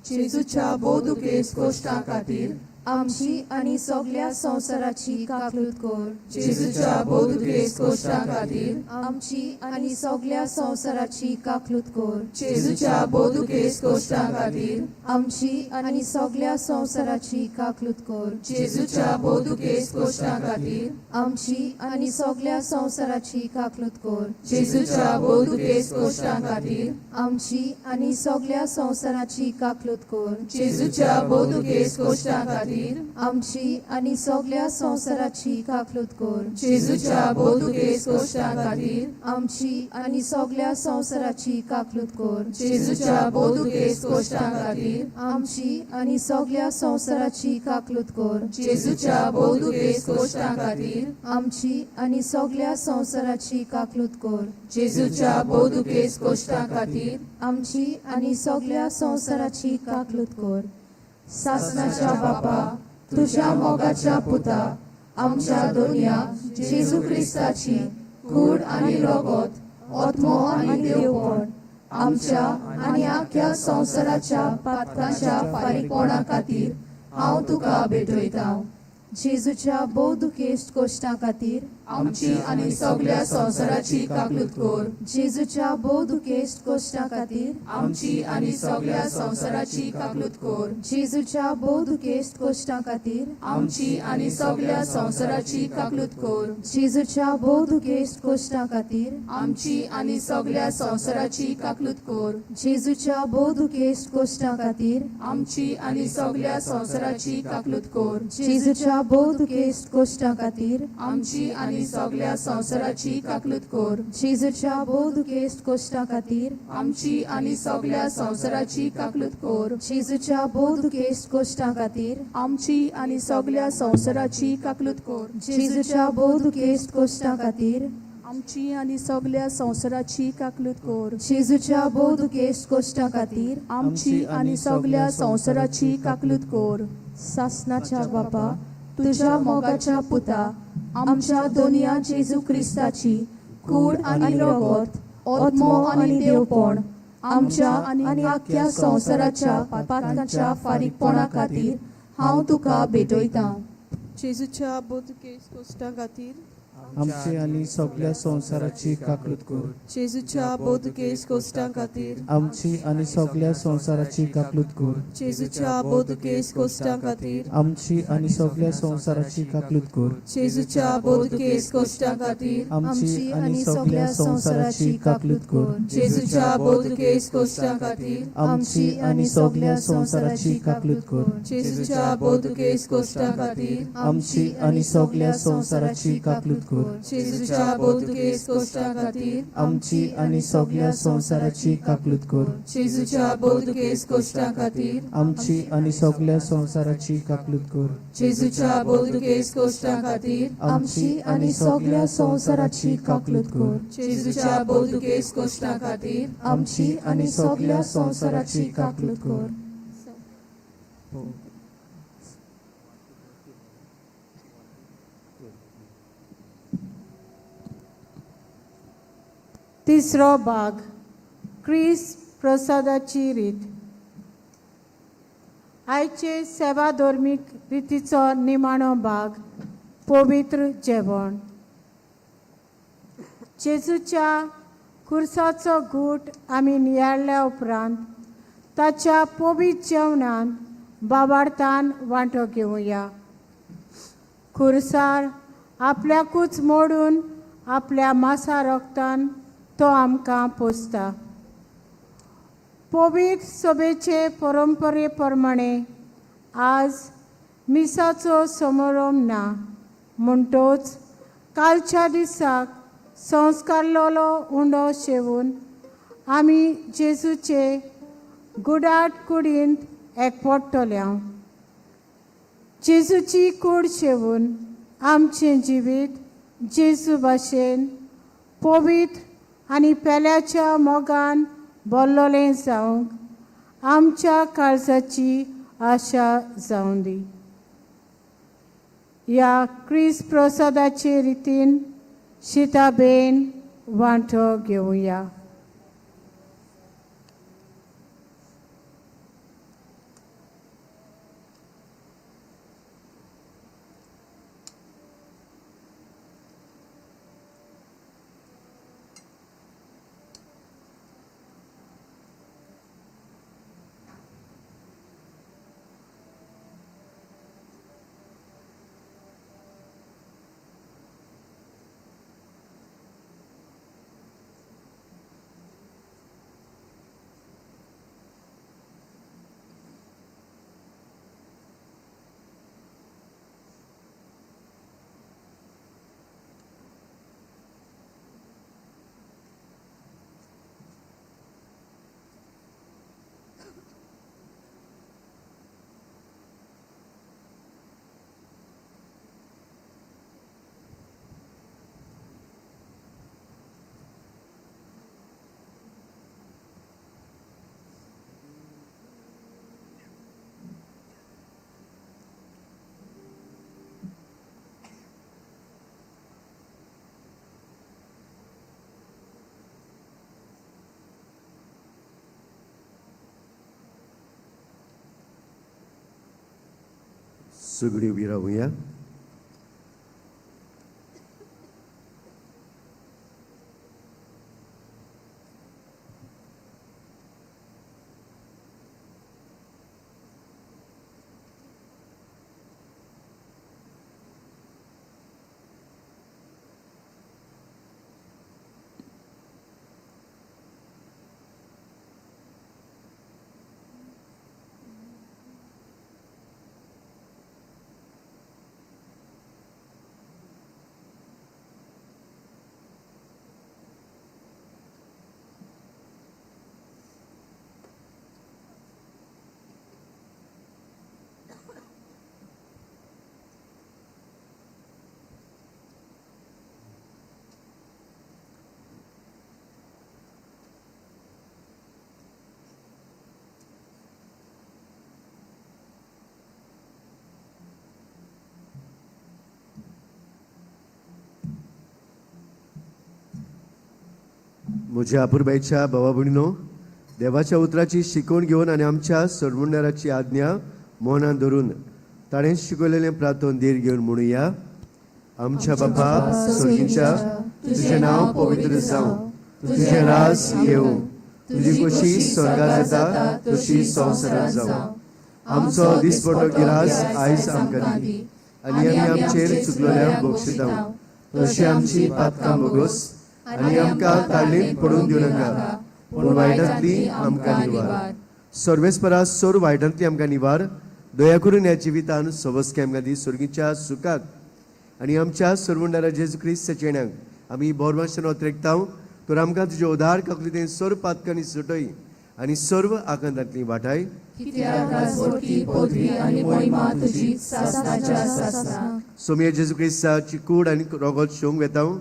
जेजूच्या बोवदुकेस्त कोश्टां खातीर आमची आनी सगळ्या संवसाराची काकूत कर. जेजूच्या बोवदुकेस्त कोश्टां खातीर आमची आनी सगळ्या संवसाराची काकूत कर. जेजूच्या बोवदुकेस्त कोश्टां खातीर आमची आनी सगळ्या संवसाराची काकूत कर. जेजूच्या बोवदुकेस्त कोश्टां खातीर आमची आनी सगळ्या संवसाराची काकूत कर. जेजूच्या बोवदुकेस्त कोश्टां खातीर आमची आनी सगळ्या संवसाराची काकूत कर. जेजूच्या बोवदुकेस्त कोश्टां खातीर आमची आनी सगळ्या संवसाराची काकूत कर. जेजूच्या बोवदुकेस्त कोश्टां खातीर आमची आनी सगळ्या संवसाराची काकूत कर. जेजूच्या बोवदुकेस्त कोश्टां खातीर आमची आनी सगळ्या संवसाराची काकूत कर. जेजूच्या बोवदुकेस्त कोश्टां खातीर आमची आनी सगळ्या संवसाराची काकूत कर. जेजूच्या बोवदुकेस्त कोश्टां खातीर आमची आनी सगळ्या संवसाराची काकूत कर. सासणाच्या बापा, तुझ्या मोगाच्या पुता, आमच्या दोनिया जेजू ख्रिस्ताची कूड आनी रगत आत्मो आनी देवपण आमच्या आनी आख्या संवसाराच्या पातकांच्या फारीकपणा खातीर हांव तुका भेटयता. जेजूच्या बोवदुकेस्त कोश्टां खातीर आमची आनी सगळ्या संवसाराची काकलूत कर. जेजूच्या बोवदुकेस्त कोश्टां खातीर आमची आनी सगळ्या संवसाराची काकलूत कर. जेजूच्या बोवदुकेस्त कोश्टां खातीर आमची आनी सगळ्या संवसाराची काकलूत कर. जेजूच्या बोवदुकेस्त कोश्टां खातीर आमची आनी सगळ्या संवसाराची काकलूत कर. जेजूच्या बोवदुकेस्त कोश्टां खातीर आमची आनी सगळ्या संवसाराची काकलूत कर. जेजूच्या बोवदुकेस्त कोश्टां खातीर आमची आनी सगळ्या संवसाराची काकलूत कर. जेजूच्या बोवदुकेस्त कोश्टां खातीर आमची आनी सगळ्या संवसाराची काकलूत कर. जेजूच्या बोवदुकेस्त कोश्टां खातीर आमची आनी सगळ्या संवसाराची काकलूत कर. जेजूच्या बोवदुकेस्त कोश्टां खातीर आमची आनी सगळ्या संवसाराची काकलूत कर. जेजूच्या बोवदुकेस्त कोश्टां खातीर आमची आनी सगळ्या संवसाराची काकलूत कर. सासणाच्या बापा तुझ्या मोगाच्या पुता आमच्या दोनिया जेजू ख्रिस्ताची कूड आनी रगत आत्मो आनी देवपण आमच्या आनी आख्या संवसाराच्या पातकांच्या फारीकपणा खातीर हांव तुका भेटयता. जेजूच्या बोवदुकेस्त कोश्टां खातीर आमची आनी सगळ्या संवसाराची काकलूत कर. जेजूच्या बोवदुकेस्त कोश्टां खातीर आमची आनी सगळ्या संवसाराची काकलूत कर. जेजूच्या बोवदुकेस्त कोश्टां खातीर आमची आनी सगळ्या संवसाराची काकलूत कर. जेजूच्या बोवदुकेस्त कोश्टां खातीर आमची आनी सगळ्या संवसाराची काकलूत कर. जेजूच्या बोवदुकेस्त कोश्टां खातीर आमची आनी सगळ्या संवसाराची काकलूत कर. जेजूच्या बोवदुकेस्त कोश्टां खातीर आमची आनी सगळ्या संवसाराची काकलूत कर. जेजूच्या बोवदुकेस्त कोश्टां खातीर आमची आनी सगळ्या संवसाराची काकलूत कर. जेजूच्या बोवदुकेस्त कोश्टां खातीर आमची आनी सगळ्या संवसाराची काकलूत कर. जेजूच्या बोवदुकेस्त कोश्टां खातीर आमची आनी सगळ्या संवसाराची काकलूत कर. जेजूच्या बोवदुकेस्त कोश्टां खातीर आमची आनी सगळ्या संवसाराची काकलूत कर. तिसरो भाग क्रिस प्रसादाची रीत. आयचे सेवा धर्मीक रितीचो निमाणो भाग पवित्र जेवण. जेजूच्या खुर्साचो घूट आमी नियाळल्या उपरांत ताच्या पवित्र जेवणान बाबार्थान वांटो घेवया. खुर्सार आपल्याकूच मोडून आपल्या मासा रक्तान तो आमकां पोसता. पवित्र सभेचे परंपरे प्रमाणे आज मिसाचो समारंभ ना, म्हणटोच कालच्या दिसाक संस्कारलोलो उंडो शेवून आमी जेजूचे गुडाट कुडींत एकवटतल्या. जेजूची कूड शेवून आमचें जिवीत जेजू भाशेन पवित्र आनी पेल्याच्या मोगान भरलोलें जावंक आमच्या काळजाची आशा जावं दी. ह्या क्रिस प्रसादाचे रितीन शिताबेन वांटो घेवया. सगळीं उबी रावुया. म्हज्या अपुरबायच्या भावा भयणीनो, देवाच्या उतराची शिकवण घेवन आनी आमच्या सरमुंडाराची आज्ञा मनान धरून ताणें शिकयलेलें प्रार्थन धीर घेवन म्हणुया. आमच्या बापा स्वर्गीच्या, तुजें नांव पवित्र जावं, तुजें राज येवं, तुजी कशी स्वर्गात जाता तशी संवसारांत जावं. आमचो दिसपडटो गिरास आयज आमकां दी, आनी आमी आमचेर चुकलोल्यांक बक्षितांव, तशी आमची पातकां बोगोस आनी आमकां ताळणेंत पडून दिवं नाका, पूण वायटांतली आमकां निवार. सर्वेस्परा सोर वायटांतली आमकां निवार. दया करून ह्या जिवितान सवस्के आमकां दी. स्वर्गीच्या सुखाक आनी आमच्या सरमुंडारा जेजू क्रिस्ताच्या येण्याक आमी बोरमाशन ओतरेकतांव. तर आमकां तुजें उदार काकलीतें सर्व पातकांनी सुटय आनी सर्व आकांतांतली वाटाय. कित्याक राजवटी, पदवी आनी महिमा तुजी सासणाच्या सासणाक. सोमया जेजू क्रिस्ताची कूड आनी रोगोत शेवंक वेतांव.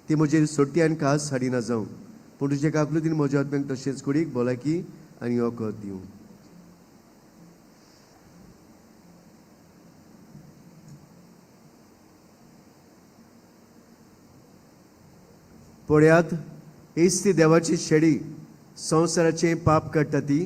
ती म्हजेर सोटी आनी खास हाडिना जावं, पूण तुजे काकलुतीन म्हज्या आत्म्याक तशेंच कुडीक भलायकी आनी वखद दिवं. पळयात, हीच ती देवाची शेडी, संवसाराचें पाप काडटा ती.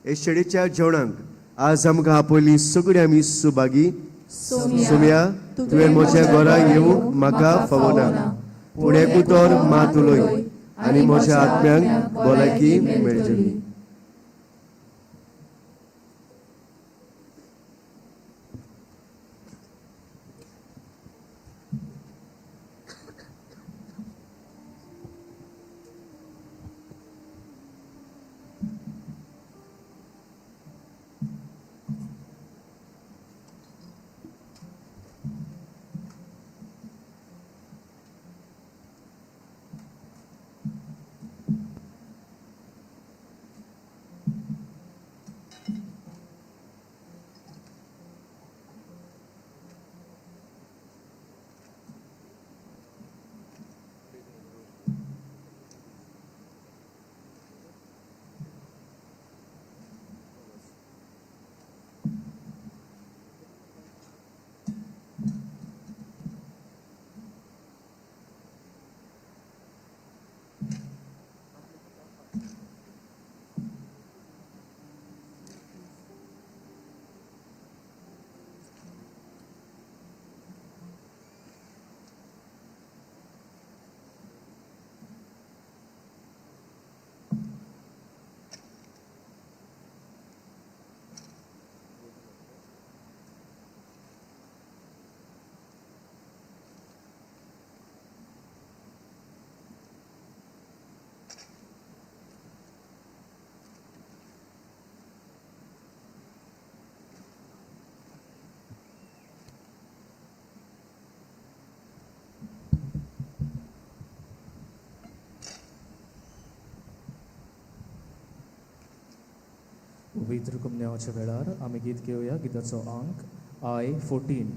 हे शेडीच्या जेवणाक आज आमकां आपयली सगळीं आमी सुभागी. सोमया, तुवें म्हज्या घरा येवंक म्हाका फावना, पूण एक उतर मात उलय आनी म्हज्या आत्म्याक भलायकी मेळटली. पवित्र कुमन्याच्या वेळार आमी गीत घेवया. गिताचो अंक I14.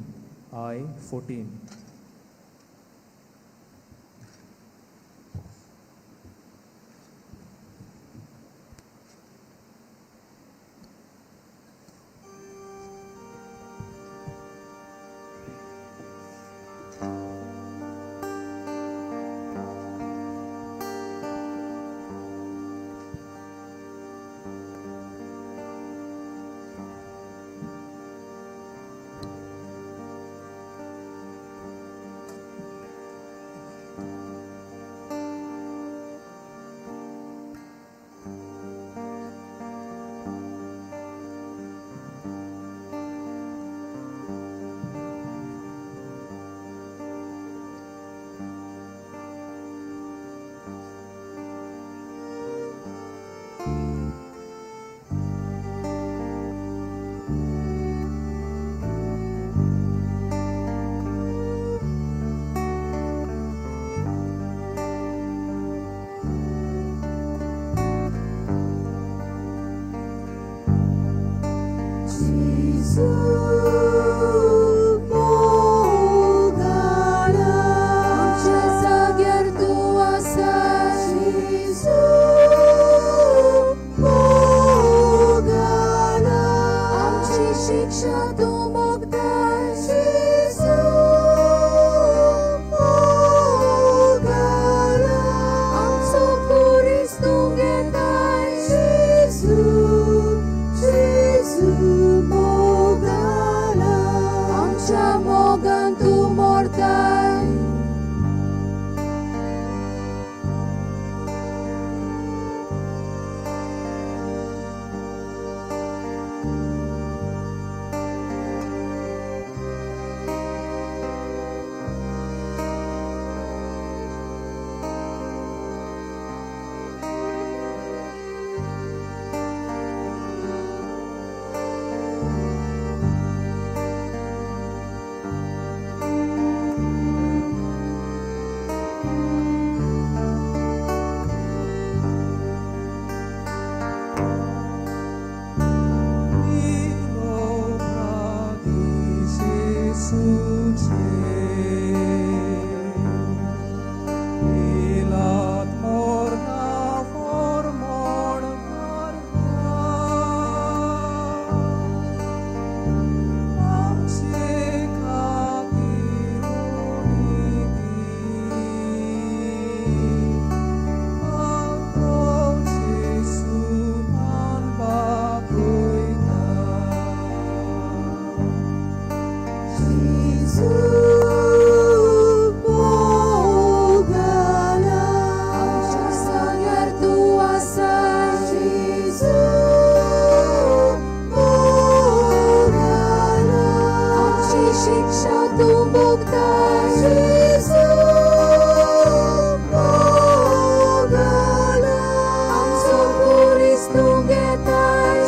आमच्या जाग्यार तूं आसा आमची शिक्षा तूं मोगताय आमचो कुरीस तूं घेताय आमच्या मोगान तूं मोरताय आमच्या जाग्यार तूं आसा आमची शिक्षा तूं भोगताय आमचो कुरीस तूं घेताय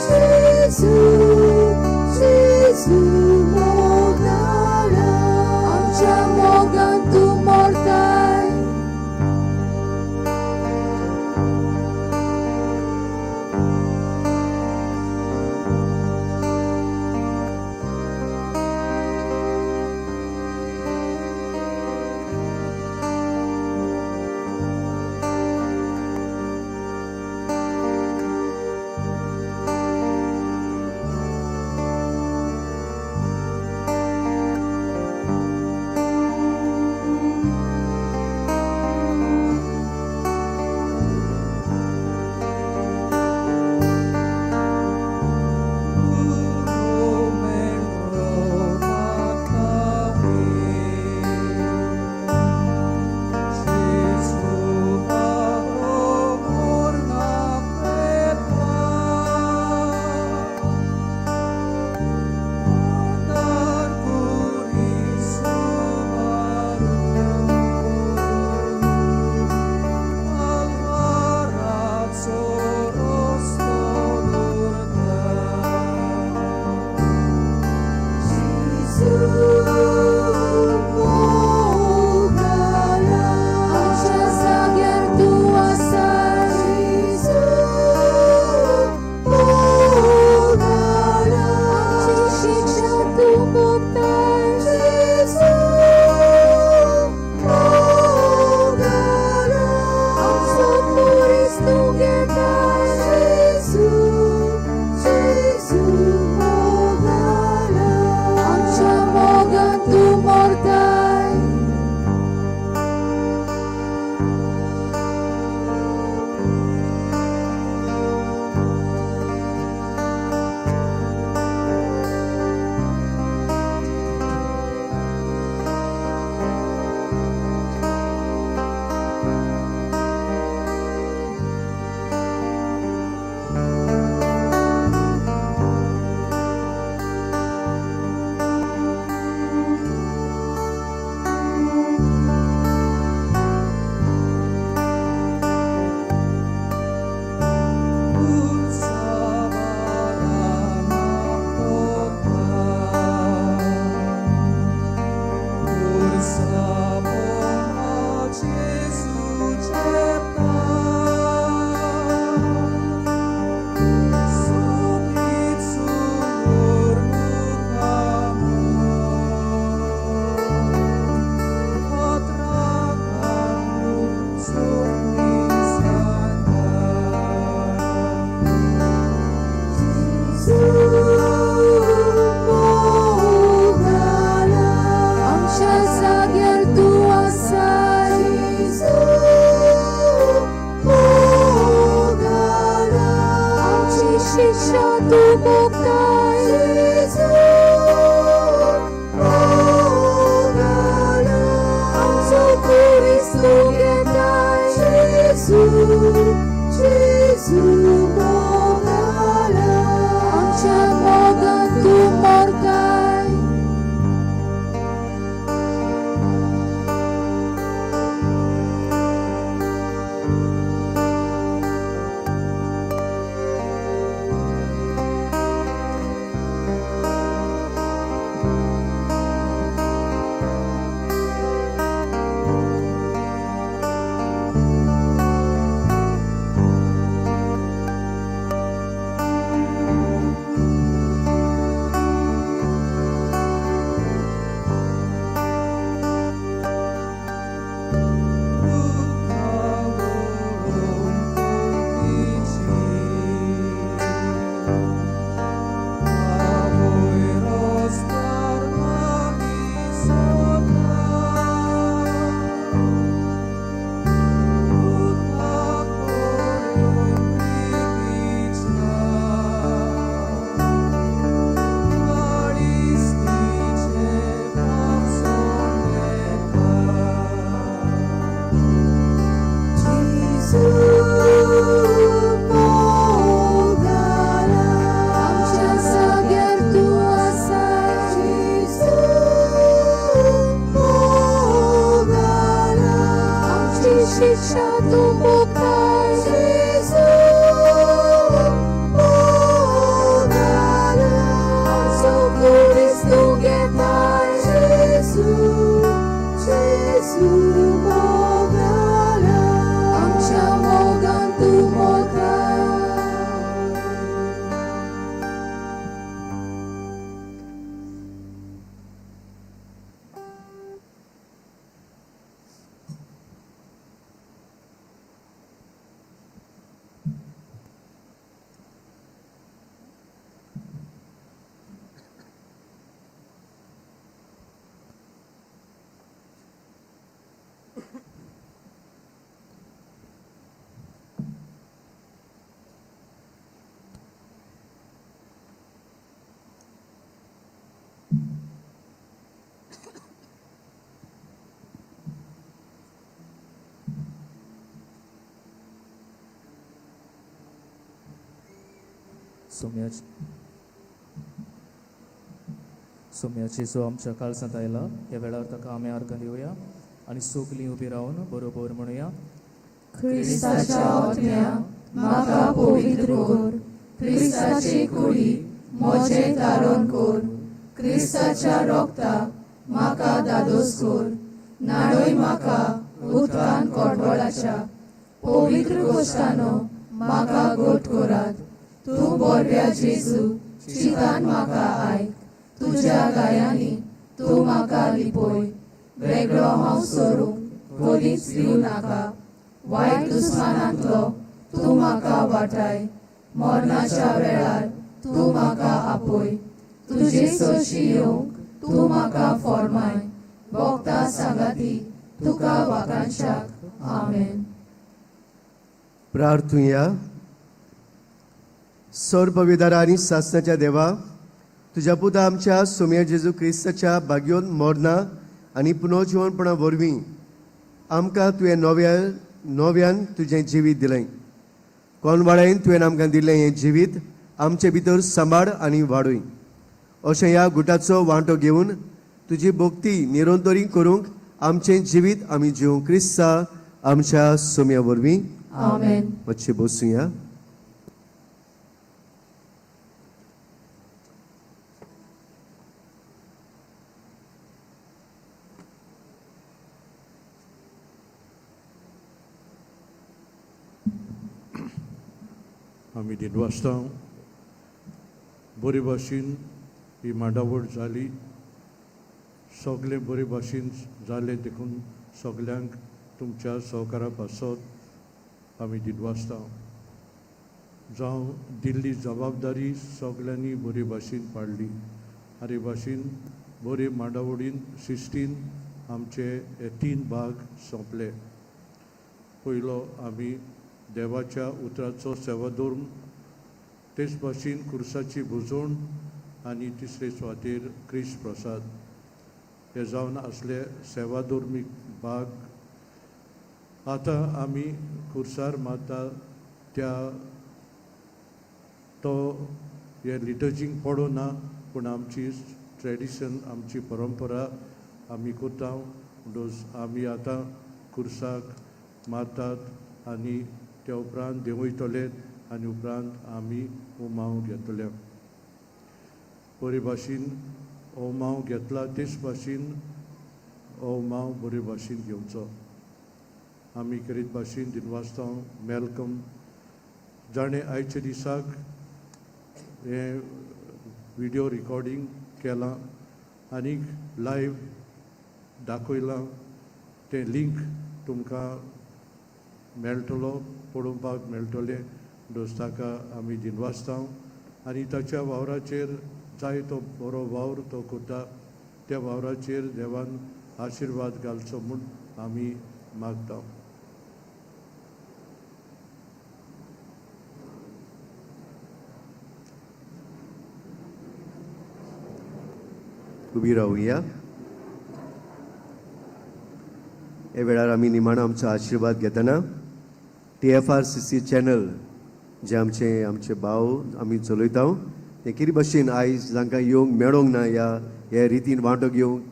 आमच्या तूं मुखार जेजू मोगाला आमचो कुडीस तूं घेताय जेजू जेजू मोगाला आमच्या मोगान तूं मोगाल सोम्याची जो आमच्या काळजांत आयला ह्या वेळार ताका आमी अर्घ दिवया आनी सगलीं उबी रावन बरोबर म्हणुया. ख्रिस्ताच्या आत्म्या म्हाका पवित्र कर ख्रिस्ताची कुडी म्हजें धारण कर ख्रिस्ताच्या रोगताक म्हाका दादोस कर नाडोय म्हाका उदकान कोटवळाच्या पवित्र गोश्टानो म्हाका गोठ करात. तूं बोरव्या जेजू चितान म्हाका आयक तुज्या गायांनी तूं म्हाका लिपय वेगळो हांव सोडूंक कोणीच दिवं नाका वायट दुस्मानांतलो तूं म्हाका वाटाय मरणाच्या वेळार तूं म्हाका आपय तुजे सोशी येवंक तूं म्हाका फॉर्माय भोगता सांगाती तुका वाकांशाक आमेन. प्रार्थुया. सर्वपवित्र आणि सासणाच्या देवा तुझ्या पुता आमच्या सोम्या जेजू क्रिस्ताच्या बागयोन मरणा आनी पुनर्जीवनपणा वरवीं आमकां तुवें नव्यान तुजें जिवीत दिलें. कोणवाळेन तुवें आमकां दिल्लें हें जिवीत आमचे भितर सांबाळ आनी वाडूय. अशें ह्या गुटाचो वांटो घेवन तुजी भक्ती निरंतरी करूंक आमचें जिवीत आमी जिवंक क्रिस्ता आमच्या सोम्या वरवीं आमेन. मातशें बसूया. आमी दिनवासता बरे भाशेन ही मांडावळ जाली. सगळें बरे भाशेन जालें देखून सगल्यांक तुमच्या सहकारा पासत आमी दिनवासता. जावं दिल्ली जबाबदारी सगल्यांनी बरे भाशेन पाडली. आरे भाशेन बरे मांडावळीन शिस्तीन आमचे हे 3 भाग सोंपले. पयलो आमी देवाच्या उतराचो सेवा दवरून तेच भाशेन खुर्साची भुजवण आनी तिसरे सुवातेर क्रिस्त प्रसाद हे जावन असले सेवा धर्मीक भाग. आतां आमी खुर्सार माता त्या तो हे लिटर्जींक पडो ना पूण आमची ट्रेडिशन आमची परंपरा आमी करता. म्हणटच आमी आतां खुर्साक मारतात आनी त्या उपरांत देंवयतले आनी उपरांत आमी ओमाव घेतले. बरे भाशेन ओमाव घेतला तेच भाशेन ओमाव बरे भाशेन घेवचो. आमी करीत भाशेन दिनवासता मेलकम जाणें आयच्या दिसाक हें व्हिडिओ रिकॉर्डिंग केलां आनीक लायव्ह दाखयलां. तें लिंक तुमकां मेळटलो पळोवपाक मेळटलें. म्हणटच ताका आमी दिनवासता आनी ताच्या वावराचेर जाय तो बरो वावर तो करता त्या वावराचेर देवान आशिर्वाद घालचो म्हूण आमी मागता. उबी रावुया. हे वेळार आमी निमाणो आमचो आशिर्वाद घेतना TFRCC चॅनल जे आमचे भाव आमी चलयता ते कितें भाशेन आयज जांकां येवंक मेळोंक ना ह्या रितीन वांटो घेवंक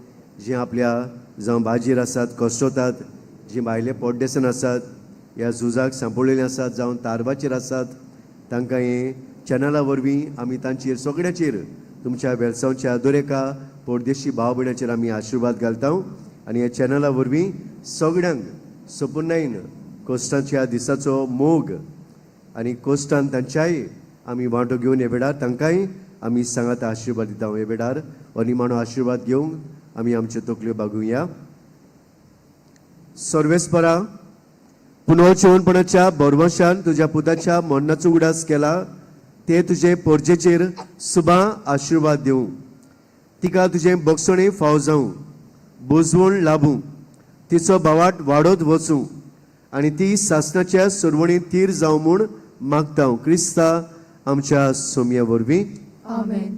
जी आपल्या जावं बाजीर आसात कश्टतात जी भायले पोड्डेसन आसात ह्या झुजाक सांपडलेले आसात जावं तारबाचेर आसात तांकां हे चॅनला वरवीं आमी तांचेर सगळ्याचेर तुमच्या वेलसांवच्या दरेका परदेशी भाव भयणाचेर आमी आशिर्वाद घालता आनी ह्या चॅनला वरवीं सगळ्यांक सपुर्णायन कोस्टांच्या दिसाचो मोग आनी कोस्टान तांच्याय आमी वांटो घेवन हे वेळार तांकांय आमी सांगात आशिर्वाद दिता हे वेळार हो निमाणो आशिर्वाद घेवंक आमी आमच्यो तकल्यो बागुया. सर्वेस्परा पुनर्जीवनपणाच्या बरवशान तुज्या पुताच्या मरणाचो उगडास केला ते तुजे परजेचेर सुबां आशिर्वाद दिवं तिका तुजें बक्षणें फाव जावं बुजवण लाभूं तिचो भावाट वाडत वचूं आनी ती सासणाच्या सुरवणीत तीर जावं म्हूण मागता क्रिस्ता आमच्या सोमया वरवीं. आमेन.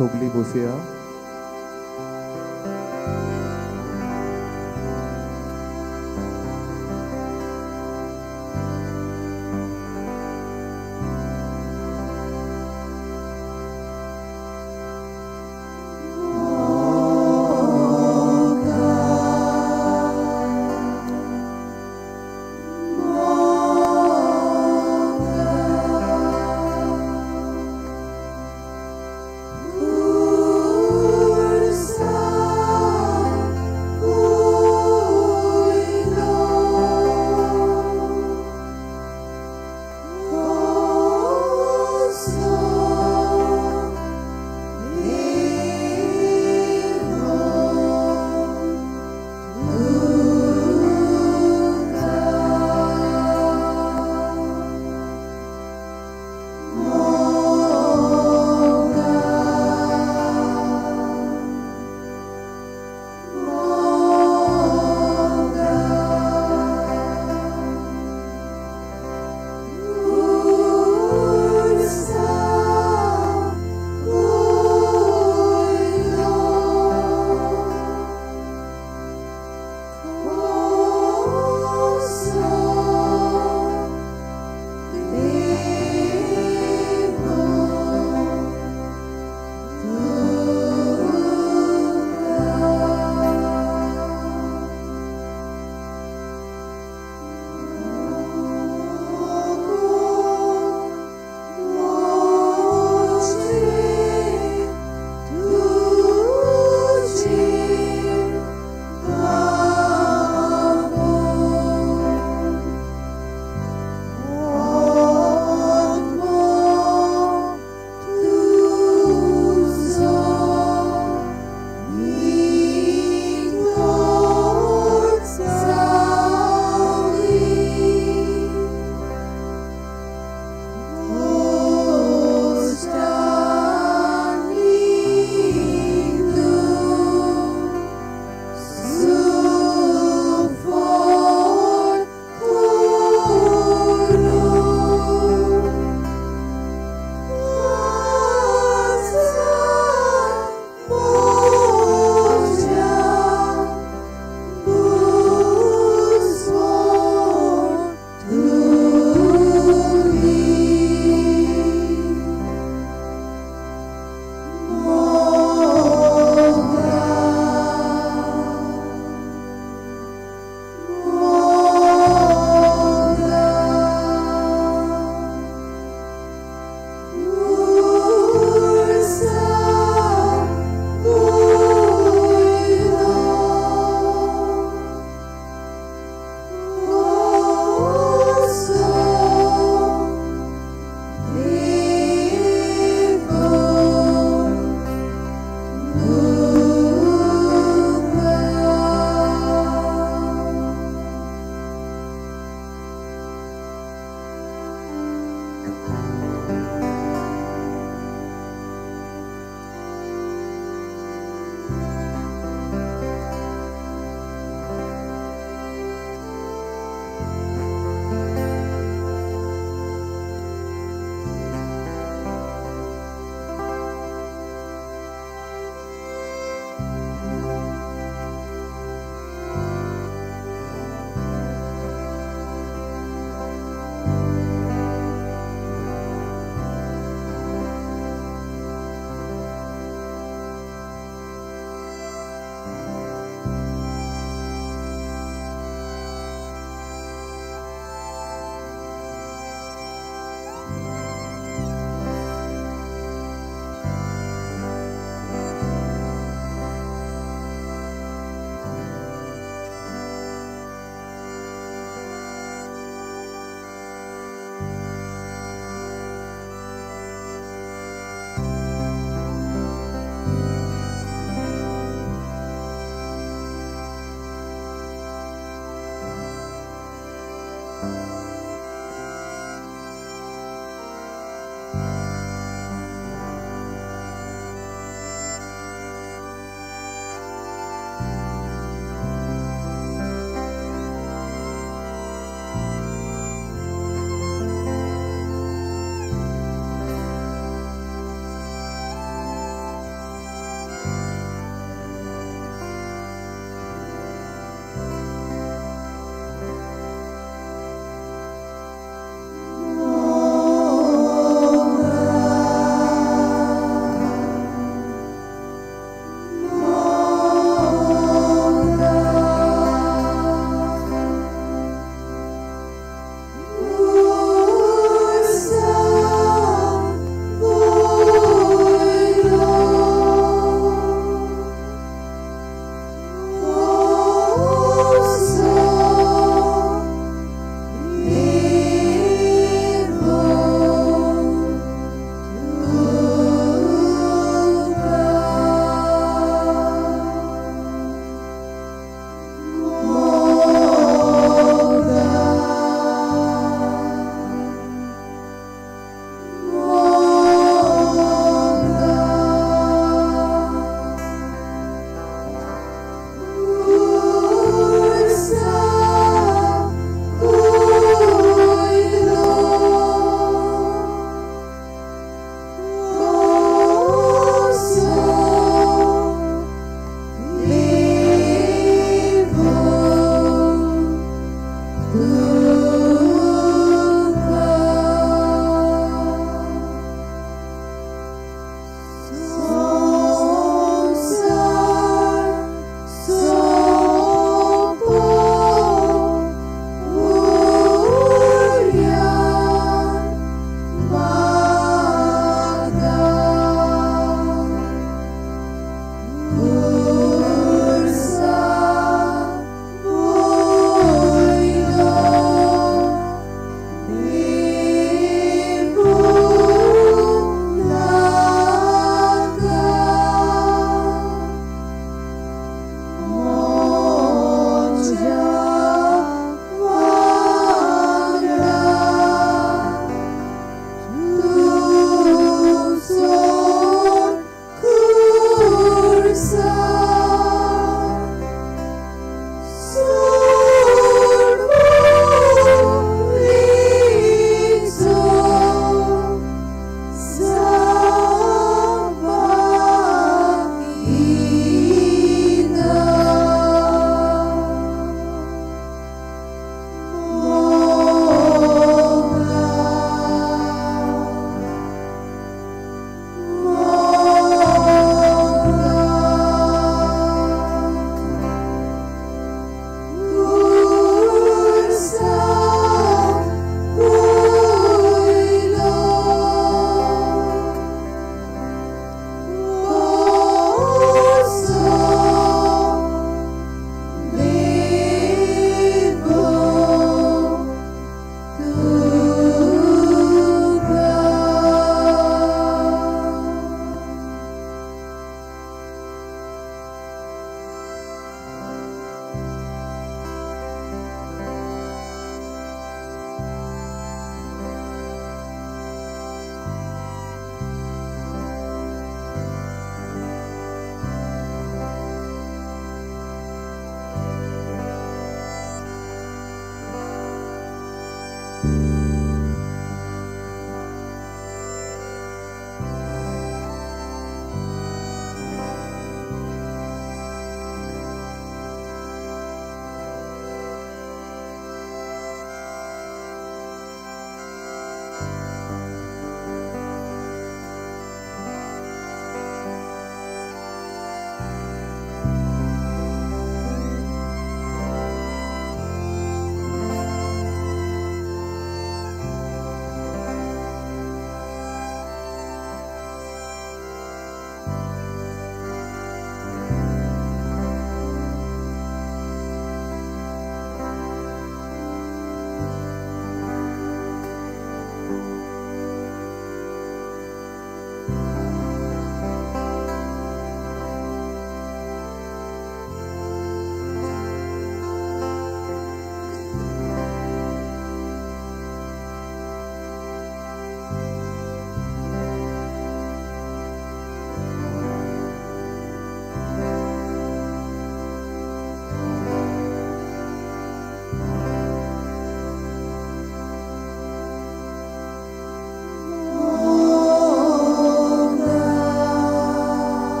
सोगली बसुया. Ooh.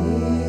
जेजू